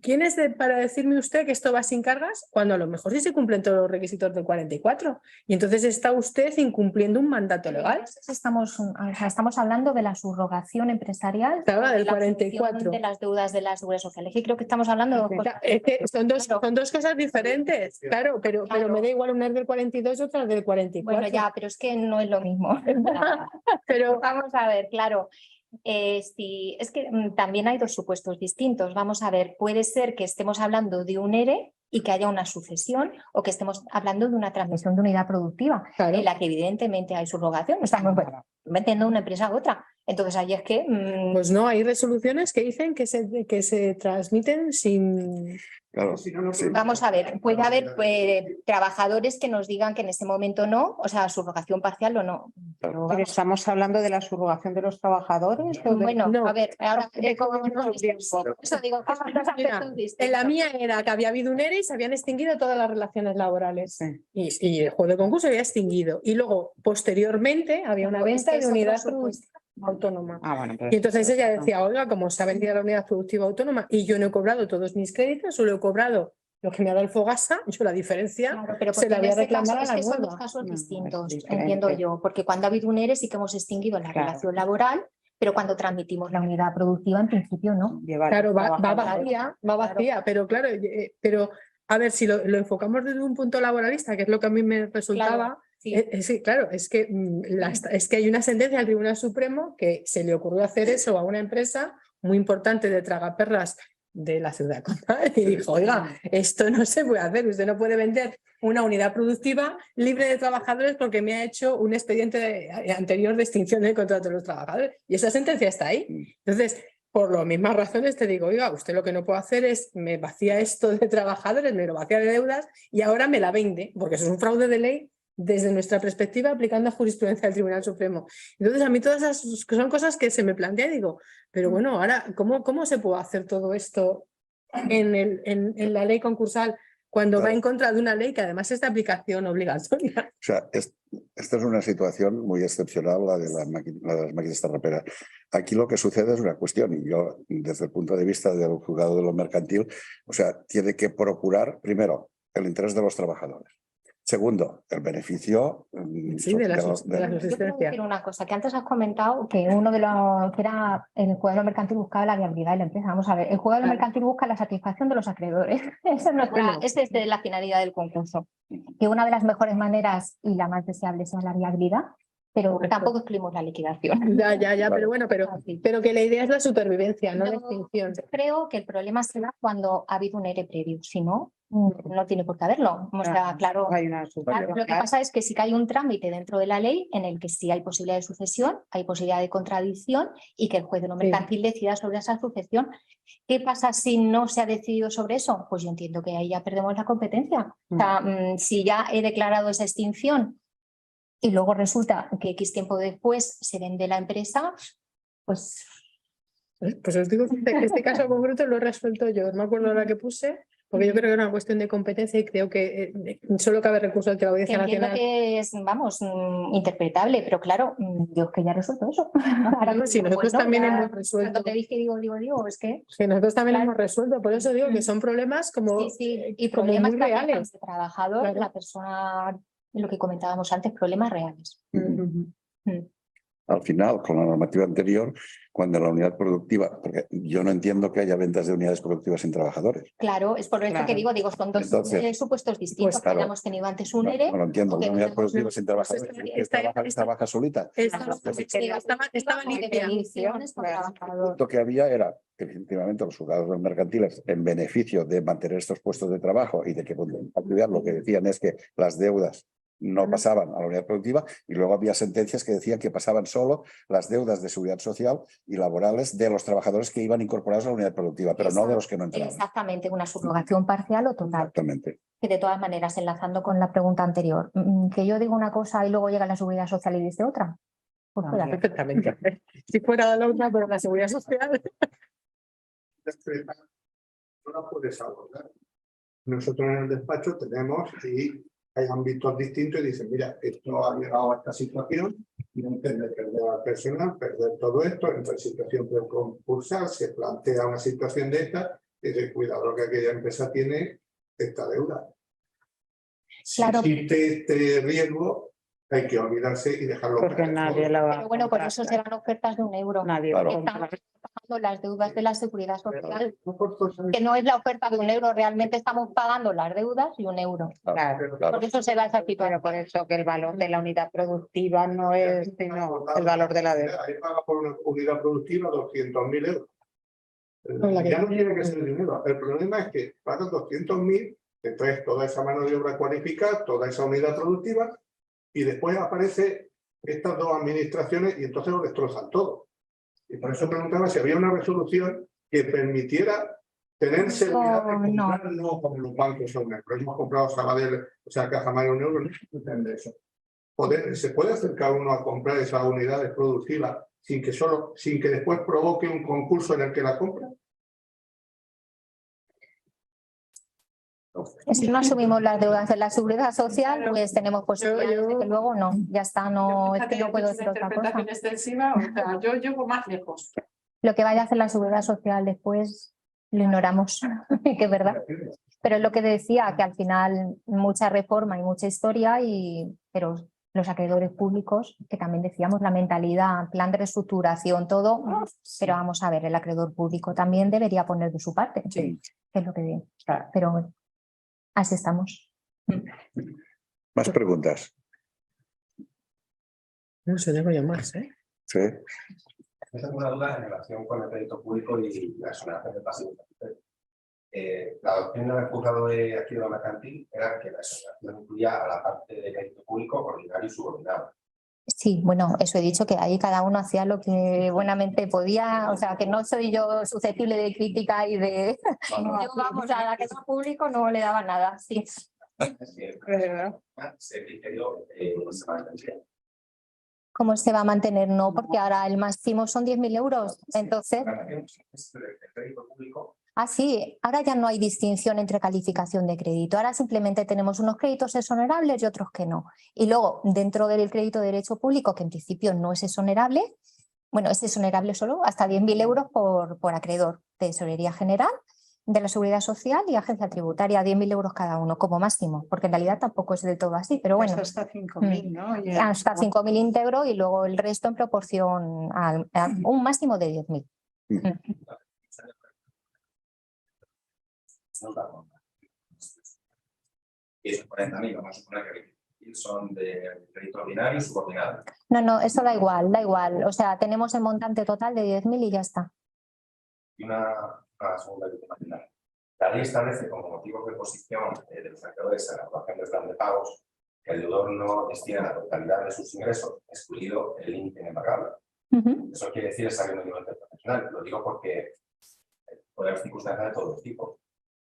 ¿quién es para decirme usted que esto va sin cargas? Cuando a lo mejor sí se cumplen todos los requisitos del 44 y entonces está usted incumpliendo un mandato legal. Estamos hablando de la subrogación empresarial, Claro, del de la 44. función de las deudas de la Seguridad Social. Es que creo que estamos hablando de dos cosas. Es que son Claro. dos cosas diferentes, claro, pero me da igual una es del 42 y otra es del 44. Bueno, ya, pero es que no es lo mismo. Pero Vamos a ver, claro. Sí, es que también hay dos supuestos distintos. Vamos a ver, puede ser que estemos hablando de un ERE y que haya una sucesión, o que estemos hablando de una transmisión de unidad productiva, claro. en la que evidentemente hay subrogación. Estamos metiendo de una empresa a otra. Entonces ahí es que Pues no, hay resoluciones que dicen que se transmiten sin... Claro, Si no, no sí. podemos- vamos a ver, puede haber trabajadores que nos digan que en ese momento no, o sea, subrogación parcial o no. Claro. Pero estamos hablando de la subrogación de los trabajadores. ¿O de- Bueno, No. a ver, ahora No, eso digo, dos Mira, aspectos distintos. en la mía era que había habido un ERE y se habían extinguido todas las relaciones laborales. Sí. Y el juego de concurso había extinguido. Y luego, posteriormente, había una Pero es venta que de es unidad otro supuesto. productiva autónoma. Ah, bueno, pero Y entonces ella no. decía, oiga, como se ha vendido la unidad productiva autónoma y yo no he cobrado todos mis créditos, solo he cobrado lo que me ha dado el Fogasa, yo la diferencia Claro, pero se porque la en voy a este reclamar caso a es la que son nueva. dos casos No, distintos, es diferente. entiendo yo, porque cuando ha habido un ERE sí que hemos extinguido la Claro. relación laboral, pero cuando transmitimos la unidad productiva en principio no. Llevar Claro, va trabajadores. vacía, pero claro, pero a ver, si lo enfocamos desde un punto laboralista, que es lo que a mí me resultaba, Sí. sí, claro, es que, es que hay una sentencia del Tribunal Supremo que se le ocurrió hacer eso a una empresa muy importante de tragaperras de la ciudad condal y dijo, oiga, esto no se puede hacer, usted no puede vender una unidad productiva libre de trabajadores porque me ha hecho un expediente anterior de extinción del contrato de los trabajadores. Y esa sentencia está ahí. Entonces, por las mismas razones te digo, oiga, usted lo que no puede hacer es me vacía esto de trabajadores, me lo vacía de deudas y ahora me la vende, porque eso es un fraude de ley desde nuestra perspectiva aplicando jurisprudencia del Tribunal Supremo. Entonces a mí todas esas son cosas que se me plantean y digo, pero bueno, ahora, ¿cómo se puede hacer todo esto en la ley concursal cuando va en contra de una ley que además es de aplicación obligatoria? O sea, esta es una situación muy excepcional, la de las máquinas tarraperas. Aquí lo que sucede es una cuestión, y yo, desde el punto de vista del juzgado de lo mercantil, o sea, tiene que procurar, primero, el interés de los trabajadores. Segundo, el beneficio Sí, de la Yo quiero subsistencia. decir una cosa, que antes has comentado que uno de los que era el juego de lo mercantil buscaba la viabilidad de la empresa. Vamos a ver, el juego de lo mercantil busca la satisfacción de los acreedores. Esa es la finalidad del concurso. Que una de las mejores maneras y la más deseable sea la viabilidad, pero Correcto. tampoco excluimos la liquidación. Ya, Claro. pero bueno, pero que la idea es la supervivencia, no la extinción. Yo creo que el problema será cuando ha habido un ERE previo, si no, no tiene por qué haberlo. O sea, claro, Hay una claro, lo que pasa es que sí que hay un trámite dentro de la ley en el que sí hay posibilidad de sucesión, hay posibilidad de contradicción y que el juez de lo mercantil decida sobre esa sucesión. ¿Qué pasa si no se ha decidido sobre eso? Pues yo entiendo que ahí ya perdemos la competencia. O sea, si ya he declarado esa extinción y luego resulta que X tiempo después se vende la empresa, pues Pues os digo que este caso concreto lo he resuelto yo. No me acuerdo la que puse, porque yo creo que era una cuestión de competencia y creo que solo cabe recurso ante la que Audiencia entiendo Nacional. que es, vamos, interpretable, pero claro, Dios que ya ha resuelto eso. Ahora Bueno, si mismo, nosotros no, también ya, hemos resuelto. cuando te dije que digo, es que Que nosotros también Claro. hemos resuelto, por eso digo que son problemas como, sí, y como problemas muy que afectan reales. al trabajador, Claro. la persona, lo que comentábamos antes, problemas reales. Ujú. al final, con la normativa anterior, cuando la unidad productiva, porque yo no entiendo que haya ventas de unidades productivas sin trabajadores. Claro, es por eso que digo, son dos Entonces, supuestos distintos. pues, claro, Hayamos tenido antes un No, ERE. no lo entiendo. o que Una unidad no- productiva sin trabajadores. Trabaja solita. Estaba limpia. El punto que había era que efectivamente los juzgados mercantiles, en beneficio de mantener estos puestos de trabajo y de que lo que decían es que las deudas no pasaban a la unidad productiva, y luego había sentencias que decían que pasaban solo las deudas de seguridad social y laborales de los trabajadores que iban incorporados a la unidad productiva, pero no de los que no entraban. Exactamente, una subrogación parcial o total. Exactamente. Que de todas maneras, enlazando con la pregunta anterior, que yo digo una cosa y luego llega la seguridad social y dice otra. Pues fuera. Perfectamente. Si fuera la otra, pero la seguridad social. No la puedes abordar. Nosotros en el despacho tenemos y hay ámbitos distintos y dicen, mira, esto ha llegado a esta situación, no entiende perder al personal, perder todo esto, entra en situación de concursar, se plantea una situación de esta, y dice, cuidado que aquella empresa tiene esta deuda. Claro. Si existe este riesgo, hay que olvidarse y dejarlo. Porque nadie lo va Pero bueno, por eso se dan ofertas de €1. Nadie Claro. lo Estamos compra. pagando las deudas de la seguridad social, No por cosas- que no es la oferta de €1, realmente estamos pagando las deudas y €1. Claro. Claro. Por eso se da esa Pero situación. por eso que el valor de la unidad productiva no es sino el valor de la deuda. Ahí paga por una unidad productiva 200.000 euros. la que Ya no tiene- tiene que ser dinero. El problema es que pagas 200.000, te traes toda esa mano de obra cualificada, toda esa unidad productiva, y después aparecen estas dos administraciones y entonces lo destrozan todo. Y por eso preguntaba si había una resolución que permitiera tener seguridad de No. comprar, no como los bancos son euros. Hemos comprado Sabadell, o sea, Caja Madre €1, no se entiende eso. ¿Se puede acercar uno a comprar esas unidades productivas sin que después provoque un concurso en el que la compra? Si no asumimos las deudas de la seguridad social, pues tenemos posibilidades de que luego no, ya está, no, es que no puedo decir otra cosa. Extensiva, o sea, yo llevo más lejos. Lo que vaya a hacer la seguridad social después lo ignoramos, que es verdad. Pero es lo que decía, que al final mucha reforma y mucha historia, pero los acreedores públicos, que también decíamos la mentalidad, plan de reestructuración, todo, pero vamos a ver, el acreedor público también debería poner de su parte, Sí. que es lo que digo. Pero bueno, así estamos. Más preguntas. No sé, tengo yo más, ¿eh? Sí. Yo tengo una duda en relación con el crédito público y la exoneración de pasivos. La doctrina del juzgado de aquí de lo mercantil era que la exoneración incluía a la parte de crédito público ordinario y subordinado. Sí, bueno, eso he dicho, que ahí cada uno hacía lo que buenamente podía, o sea, que no soy yo susceptible de crítica y de... Yo, vamos, a la que es público no le daba nada, sí. Se criterio se mantendría. ¿Cómo se va a mantener? No, porque ahora el máximo son 10.000 euros, entonces... El crédito público. Ah, sí, ahora ya no hay distinción entre calificación de crédito. Ahora simplemente tenemos unos créditos exonerables y otros que no. Y luego, dentro del crédito de derecho público, que en principio no es exonerable, bueno, es exonerable solo hasta 10.000 euros por acreedor de tesorería general, de la seguridad social y agencia tributaria, 10.000 euros cada uno como máximo, porque en realidad tampoco es del todo así, pero bueno. Hasta 5.000, ¿no? Hasta 5.000 íntegro y luego el resto en proporción a un máximo de 10.000. Y esos 40.000 vamos a suponer que son de crédito ordinario y subordinado. No, eso da igual, da igual. O sea, tenemos el montante total de 10.000 y ya está. Y una segunda víctima final. La ley establece como motivos de posición de los acreedores en la aprobación del plan de pagos que el deudor no destina la totalidad de sus ingresos, excluido el límite impagable. Eso quiere decir el salario mínimo interprofesional. Lo digo porque puede haber circunstancias de todo tipo.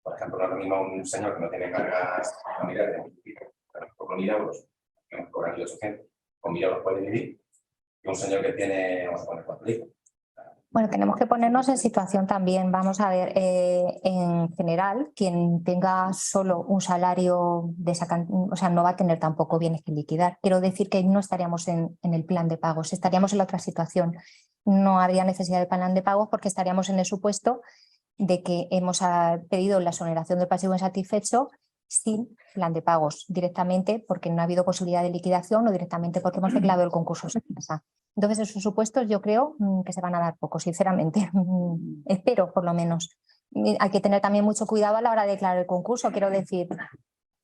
Por ejemplo, no es lo mismo un señor que no tiene cargas familiares de por 1.000 euros, que cobra 1.800, con 1.000 euros puede vivir, y un señor que tiene, vamos a poner 4 hijos. Bueno, tenemos que ponernos en situación también. Vamos a ver, en general, quien tenga solo un salario de esa cantidad, o sea, no va a tener tampoco bienes que liquidar. Quiero decir que no estaríamos en el plan de pagos, estaríamos en la otra situación. No habría necesidad de plan de pagos porque estaríamos en el supuesto de que hemos pedido la exoneración del pasivo insatisfecho sin plan de pagos directamente porque no ha habido posibilidad de liquidación o directamente porque hemos declarado el concurso sin masa. Entonces, esos supuestos yo creo que se van a dar poco, sinceramente. Espero, por lo menos. Hay que tener también mucho cuidado a la hora de declarar el concurso. Quiero decir,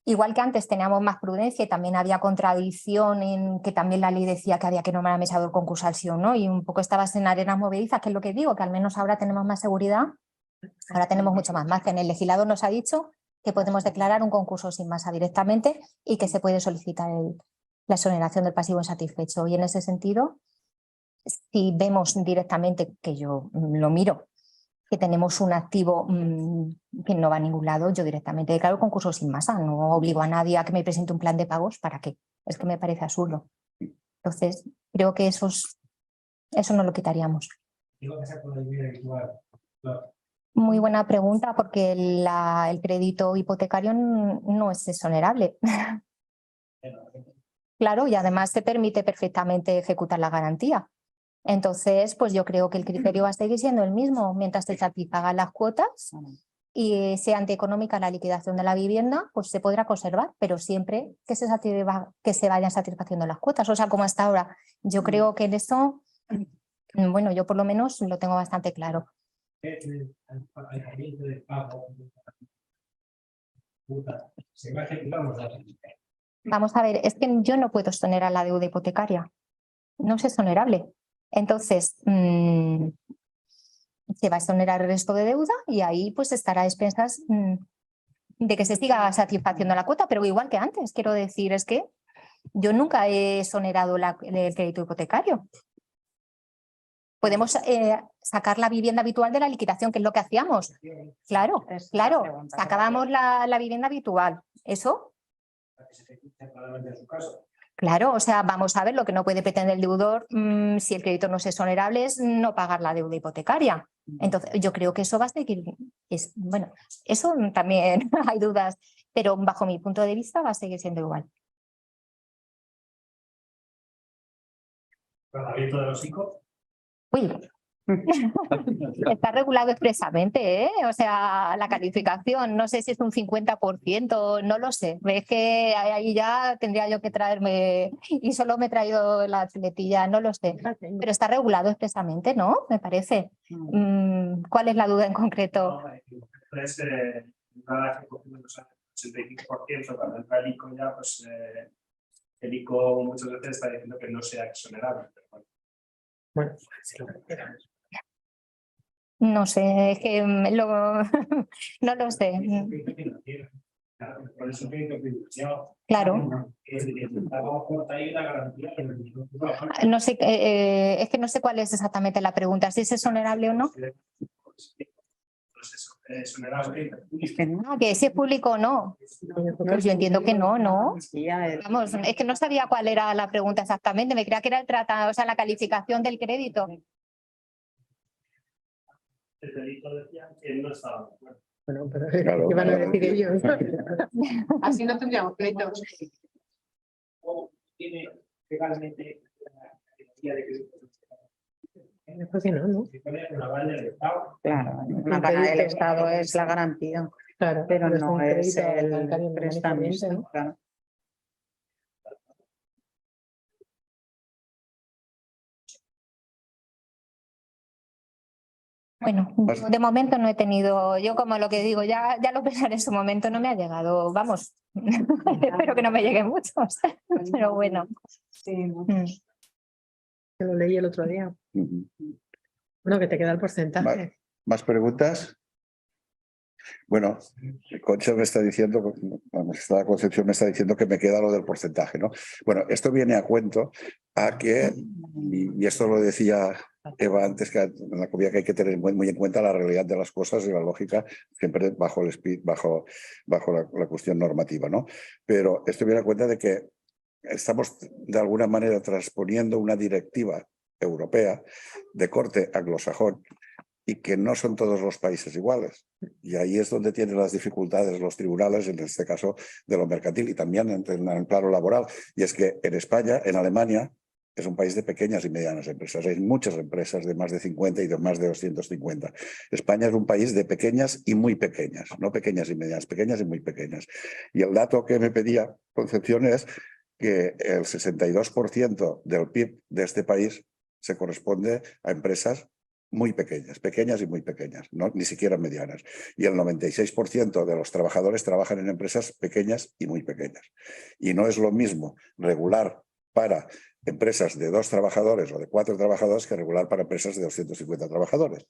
igual que antes teníamos más prudencia y también había contradicción en que también la ley decía que había que nombrar al concursal sí o no, y un poco estabas en arenas movedizas, que es lo que digo, que al menos ahora tenemos más seguridad, ahora tenemos mucho más margen. El legislador nos ha dicho que podemos declarar un concurso sin masa directamente y que se puede solicitar la exoneración del pasivo insatisfecho. Y en ese sentido, si vemos directamente, que yo lo miro, que tenemos un activo que no va a ningún lado, yo directamente declaro concurso sin masa, no obligo a nadie a que me presente un plan de pagos. ¿Para qué? Es que me parece absurdo. Entonces, creo que eso no lo quitaríamos. Digo que sea con la vivienda habitual. Muy buena pregunta, porque el crédito hipotecario no es exonerable. Claro, y además te permite perfectamente ejecutar la garantía. Entonces, pues yo creo que el criterio va a seguir siendo el mismo. Mientras te satisfagan las cuotas y sea antieconómica la liquidación de la vivienda, pues se podrá conservar, pero siempre que se vayan satisfaciendo las cuotas. O sea, como hasta ahora. Yo creo que en eso, bueno, yo por lo menos lo tengo bastante claro. Se va a ejecutar los datos. Vamos a ver, es que yo no puedo exonerar la deuda hipotecaria. No es exonerable. Entonces, se va a exonerar el resto de deuda y ahí pues estará a expensas de que se siga satisfaciendo la cuota, pero igual que antes. Quiero decir, es que yo nunca he exonerado el crédito hipotecario. Podemos sacar la vivienda habitual de la liquidación, que es lo que hacíamos. Claro, claro, sacábamos la vivienda habitual. ¿Eso? Claro, o sea, vamos a ver, lo que no puede pretender el deudor, si el crédito no es exonerable, es no pagar la deuda hipotecaria. Entonces, yo creo que eso va a seguir, bueno, eso también hay dudas, pero bajo mi punto de vista va a seguir siendo igual. ¿Tratamiento de los hijos? Uy, está regulado expresamente, ¿eh? O sea, la calificación, no sé si es un 50%, no lo sé. Es que ahí ya tendría yo que traerme, y solo me he traído la chuletilla, no lo sé. Pero está regulado expresamente, ¿no? Me parece. ¿Cuál es la duda en concreto? Entonces, nada que cogiendo los 85% para entrar el ICO ya, pues el ICO muchas veces está diciendo que no sea exonerable. Pero bueno. Bueno, si lo quieran. No sé, es que no lo sé. Por eso Claro. No sé, es que no sé cuál es exactamente la pregunta, si es exonerable o no. Que si es público o no. Pues yo entiendo que no, ¿no? Vamos, es que no sabía cuál era la pregunta exactamente, me creía que era el tratado, o sea, la calificación del crédito. El delito decía que no estaba de acuerdo. Bueno, pero Claro, ¿qué van a claro. decir ellos? Así no tendríamos pleitos. O tiene legalmente la categoría de crédito. ¿Por qué no? ¿No? Se pone una aval del Estado. Claro, una paga del Estado es la garantía, Claro, pero es no un es crédito el bancario normal y prestamista. corriente, ¿no? Claro. Bueno, de momento no he tenido, yo como lo que digo, ya lo pensaré en su momento, no me ha llegado, vamos, espero que no me lleguen muchos, pero bueno. Que lo leí el otro día. Bueno, que te queda el porcentaje. ¿Más preguntas? Bueno, Concha me está diciendo, esta Concepción me está diciendo que me queda lo del porcentaje, ¿no? Bueno, esto viene a cuento a que, y esto lo decía Eva antes, que en la comida que hay que tener muy en cuenta la realidad de las cosas y la lógica, siempre bajo el bajo la cuestión normativa, ¿no? Pero esto viene a cuenta de que estamos de alguna manera transponiendo una directiva europea de corte anglosajón y que no son todos los países iguales. Y ahí es donde tienen las dificultades los tribunales, en este caso de lo mercantil y también en el plano laboral. Y es que en España, en Alemania, es un país de pequeñas y medianas empresas. Hay muchas empresas de más de 50 y de más de 250. España es un país de pequeñas y muy pequeñas, no pequeñas y medianas, pequeñas y muy pequeñas. Y el dato que me pedía Concepción es que el 62% del PIB de este país se corresponde a empresas muy pequeñas y muy pequeñas, no, ni siquiera medianas. Y el 96% de los trabajadores trabajan en empresas pequeñas y muy pequeñas. Y no es lo mismo regular para empresas de 2 trabajadores o de 4 trabajadores que regular para empresas de 250 trabajadores.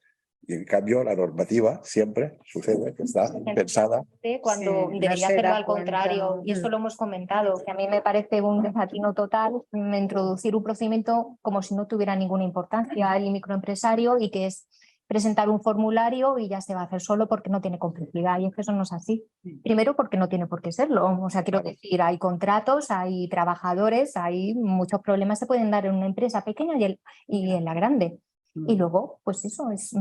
Y en cambio la normativa siempre sucede que está pensada. Cuando Sí, no debería se hacerlo da al cuenta. contrario, y eso lo hemos comentado, que a mí me parece un desatino total introducir un procedimiento como si no tuviera ninguna importancia el microempresario y que es presentar un formulario y ya se va a hacer solo porque no tiene complejidad, y es que eso no es así. Primero porque no tiene por qué serlo, o sea, quiero decir, hay contratos, hay trabajadores, hay muchos problemas que se pueden dar en una empresa pequeña y en la grande. Y luego, pues eso, es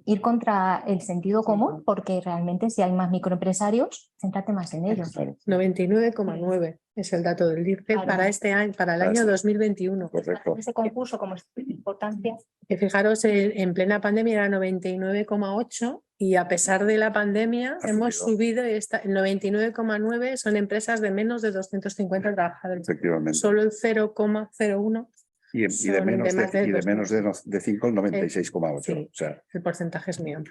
ir contra el sentido común, porque realmente si hay más microempresarios, céntrate más en ellos. 99,9 es el dato del DIRCE Claro. para este año, para el año 2021. Correcto. Ese concurso, como es de importancia, Que fijaros, en plena pandemia era 99,8 y a pesar de la pandemia Ha hemos subido. subido, el 99,9 son empresas de menos de 250 trabajadores. Efectivamente. Solo el 0,01 Y de son menos más de 200. 5 el 96,8. Sí. O sea, El porcentaje es mío.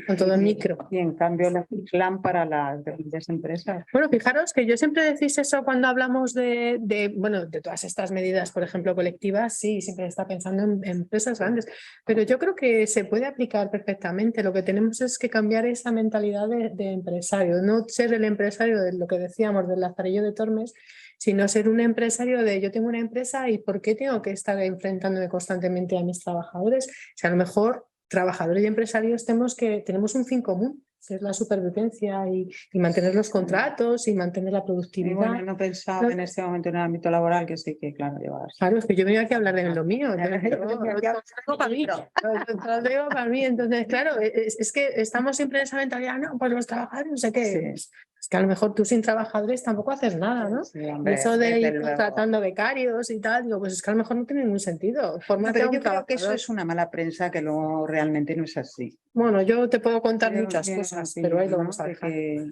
Con todo micro. Y en cambio la plan para las grandes empresas. Bueno, fijaros que yo siempre decís eso cuando hablamos bueno, de todas estas medidas, por ejemplo, colectivas, sí, siempre está pensando en empresas grandes, pero yo creo que se puede aplicar perfectamente. Lo que tenemos es que cambiar esa mentalidad de empresario, no ser el empresario de lo que decíamos del Lazarillo de Tormes, sino ser un empresario de yo tengo una empresa y ¿por qué tengo que estar enfrentándome constantemente a mis trabajadores? Si a lo mejor trabajadores y empresarios tenemos un fin común, que es la supervivencia y mantener los contratos y mantener la Y productividad. bueno, no pensaba en este momento en el ámbito laboral, que sí que claro, llevas. Claro, es que yo venía aquí a hablar de lo mío. Lo traigo para mí. Lo traigo para mí. Entonces, claro, es que estamos siempre en esa mentalidad, no, pues los trabajadores, no sé qué. Sí. Es que a lo mejor tú sin trabajadores tampoco haces nada, ¿no? Sí, hombre, Eso de desde ir luego. contratando becarios y tal, digo, pues es que a lo mejor no tiene ningún sentido. No, Fórmate pero a un yo creo que eso trabajador. es una mala prensa, que luego realmente no es así. Bueno, yo te puedo contar Creo muchas que cosas, así, pero ahí lo ¿no? vamos a De dejar. que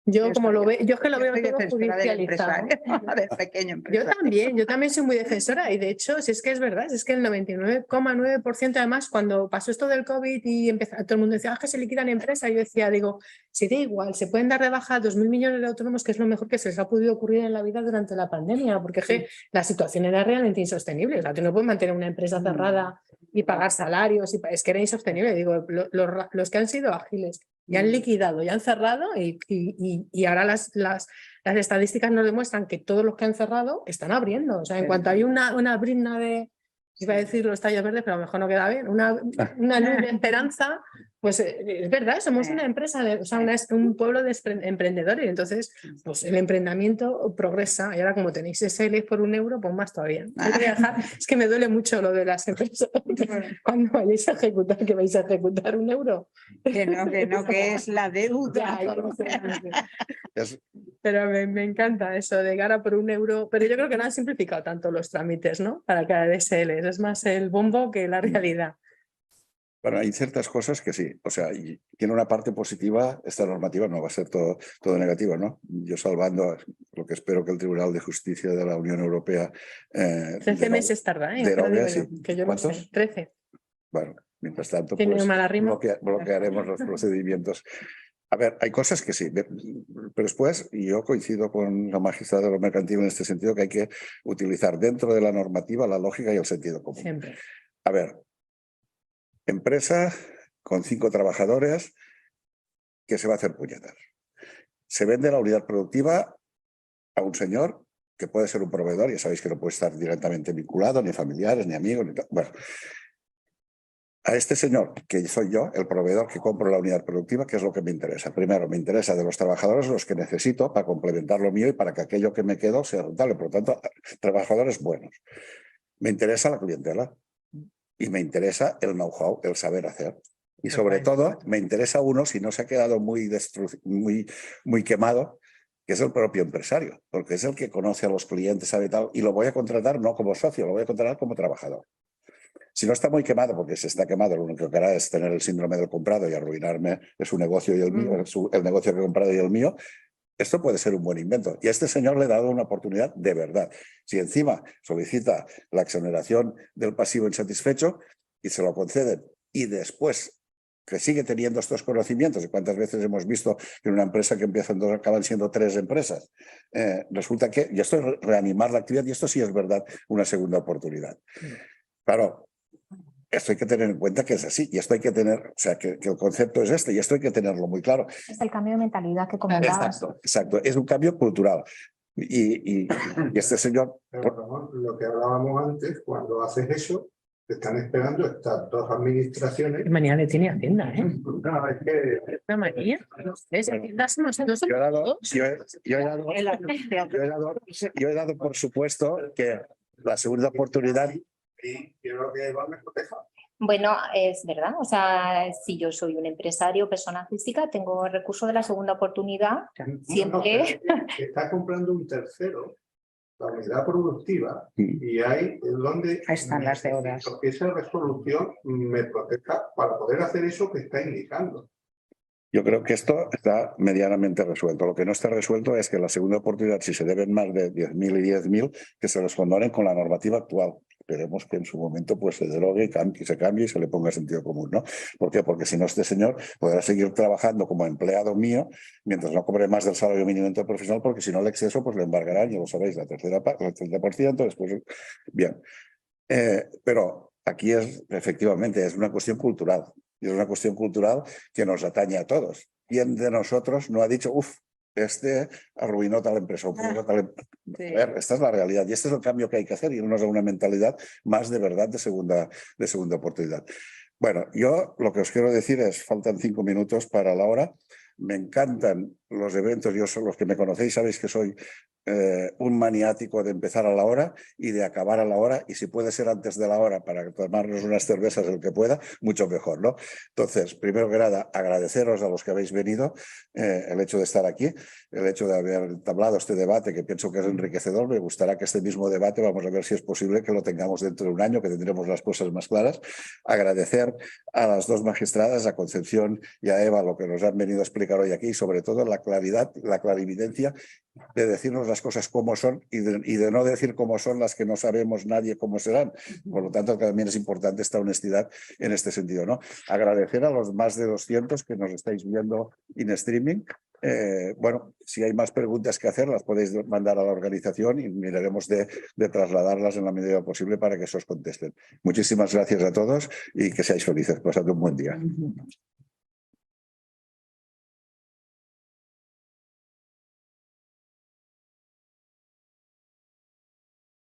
Yo como lo veo, yo es que lo yo veo soy todo defensora del judicializado. empresario, del pequeño Yo empresario. yo también soy muy defensora y de hecho, si es que es verdad, es que el 99,9% además cuando pasó esto del COVID y todo el mundo decía, que se liquidan empresas, yo decía, digo, si da igual, se pueden dar de baja a 2.000 millones de autónomos, que es lo mejor que se les ha podido ocurrir en la vida durante la pandemia, porque es que la situación era realmente insostenible, o sea, tú no puedes mantener una empresa cerrada y pagar salarios, es que era insostenible, digo, los que han sido ágiles y han liquidado, y han cerrado y ahora las estadísticas nos demuestran que todos los que han cerrado están abriendo. O sea, en cuanto hay una brizna iba a decir los tallos verdes, pero a lo mejor no queda bien, una luz de esperanza, pues es verdad, somos una empresa, un pueblo de emprendedores, entonces pues el emprendimiento progresa y ahora como tenéis SL por €1, pues más todavía. Es que me duele mucho lo de las empresas, cuando vayáis a ejecutar, que vais a ejecutar €1. Que no, que es la deuda. Ya lo sé. es, Pero me encanta eso de gana por €1, pero yo creo que no han simplificado tanto los trámites, ¿no? Para cada DSL, es más el bombo que la realidad. bueno, hay ciertas cosas que sí, o sea, y tiene una parte positiva, esta normativa no va a ser todo negativo, ¿no? Yo salvando lo que espero que el Tribunal de Justicia de la Unión Europea 13 meses tarda, ¿eh? derogue, Digo yo, sí. que yo lo sé. ¿Cuántos? 13. Bueno, mientras tanto, Tiene pues mala rima. bloquearemos los procedimientos. A ver, hay cosas que sí, pero después, y yo coincido con la magistrada de lo mercantil en este sentido, que hay que utilizar dentro de la normativa la lógica y el sentido común. Siempre. A ver, empresa con 5 trabajadores que se va a hacer puñetas. Se vende la unidad productiva a un señor que puede ser un proveedor, ya sabéis que no puede estar directamente vinculado, ni familiares, ni amigos, ni tal. Bueno, a este señor, que soy yo, el proveedor que compro la unidad productiva, ¿qué es lo que me interesa? Primero, me interesa de los trabajadores los que necesito para complementar lo mío y para que aquello que me quedo sea rentable. Por lo tanto, trabajadores buenos. Me interesa la clientela y me interesa el know-how, el saber hacer. Y sobre todo, me interesa uno, si no se ha quedado muy quemado, que es el propio empresario, porque es el que conoce a los clientes, sabe tal, y lo voy a contratar no como socio, lo voy a contratar como trabajador. Si no está muy quemado, porque se está quemado, lo único que hará es tener el síndrome del comprado y arruinarme es su negocio y el mío, el negocio que he comprado y el mío, esto puede ser un buen invento. Y a este señor le he dado una oportunidad de verdad. Si encima solicita la exoneración del pasivo insatisfecho y se lo conceden, y después que sigue teniendo estos conocimientos, y cuántas veces hemos visto que en una empresa que empiezan dos acaban siendo 3 empresas, resulta que, y esto es reanimar la actividad, y esto sí es verdad, una segunda oportunidad. Claro, esto hay que tener en cuenta que es así, y esto hay que tener, o sea, que el concepto es este, y esto hay que tenerlo muy claro. Es el cambio de mentalidad que comentabas. Exacto, es un cambio cultural. Y este señor... Pero, Ramón, lo que hablábamos antes, cuando haces eso, te están esperando estas 2 administraciones. Qué manía le tiene Hacienda, ¿eh? No, es que Una manía. ¿Ves? Hacienda somos dos. Yo he dado por supuesto que la segunda oportunidad... y quiero que Iván me proteja. Bueno, es verdad. O sea, si yo soy un empresario, persona física, tengo el recurso de la segunda oportunidad. Siempre. Que está comprando un tercero, la unidad productiva, y ahí es donde Ahí están las deudas. necesito que esa resolución me proteja para poder hacer eso que está indicando. Yo creo que esto está medianamente resuelto. Lo que no está resuelto es que la segunda oportunidad, si se deben más de 10.000 y 10.000, que se les condonen con la normativa actual. Esperemos que en su momento pues se derogue y se cambie y se le ponga sentido común, ¿no? ¿Por qué? Porque si no, este señor podrá seguir trabajando como empleado mío mientras no cobre más del salario mínimo interprofesional, porque si no, el exceso pues le embargarán, ya lo sabéis, la tercera parte, el 30%, después... Bien. Pero aquí es, efectivamente, es una cuestión cultural. Y es una cuestión cultural que nos atañe a todos. ¿Quién de nosotros no ha dicho, este arruinó tal empresa? A ver, esta es la realidad y este es el cambio que hay que hacer, irnos a una mentalidad más de verdad de segunda oportunidad. Bueno, yo lo que os quiero decir es, faltan 5 minutos para la hora. Me encantan los eventos, los que me conocéis sabéis que soy un maniático de empezar a la hora y de acabar a la hora, y si puede ser antes de la hora para tomarnos unas cervezas el que pueda, mucho mejor, ¿no? Entonces, primero que nada, agradeceros a los que habéis venido el hecho de estar aquí, el hecho de haber entablado este debate que pienso que es enriquecedor. Me gustará que este mismo debate, vamos a ver si es posible que lo tengamos dentro de un año, que tendremos las cosas más claras. Agradecer a las 2 magistradas, a Concepción y a Eva, lo que nos han venido a explicar hoy aquí, y sobre todo la claridad, la clarividencia de decirnos las cosas como son y de no decir cómo son las que no sabemos nadie cómo serán. Por lo tanto, también es importante esta honestidad en este sentido, ¿no? Agradecer a los más de 200 que nos estáis viendo en streaming. Bueno, si hay más preguntas que hacer, las podéis mandar a la organización y miraremos de trasladarlas en la medida posible para que se os contesten. Muchísimas gracias a todos y que seáis felices. Pasad un buen día.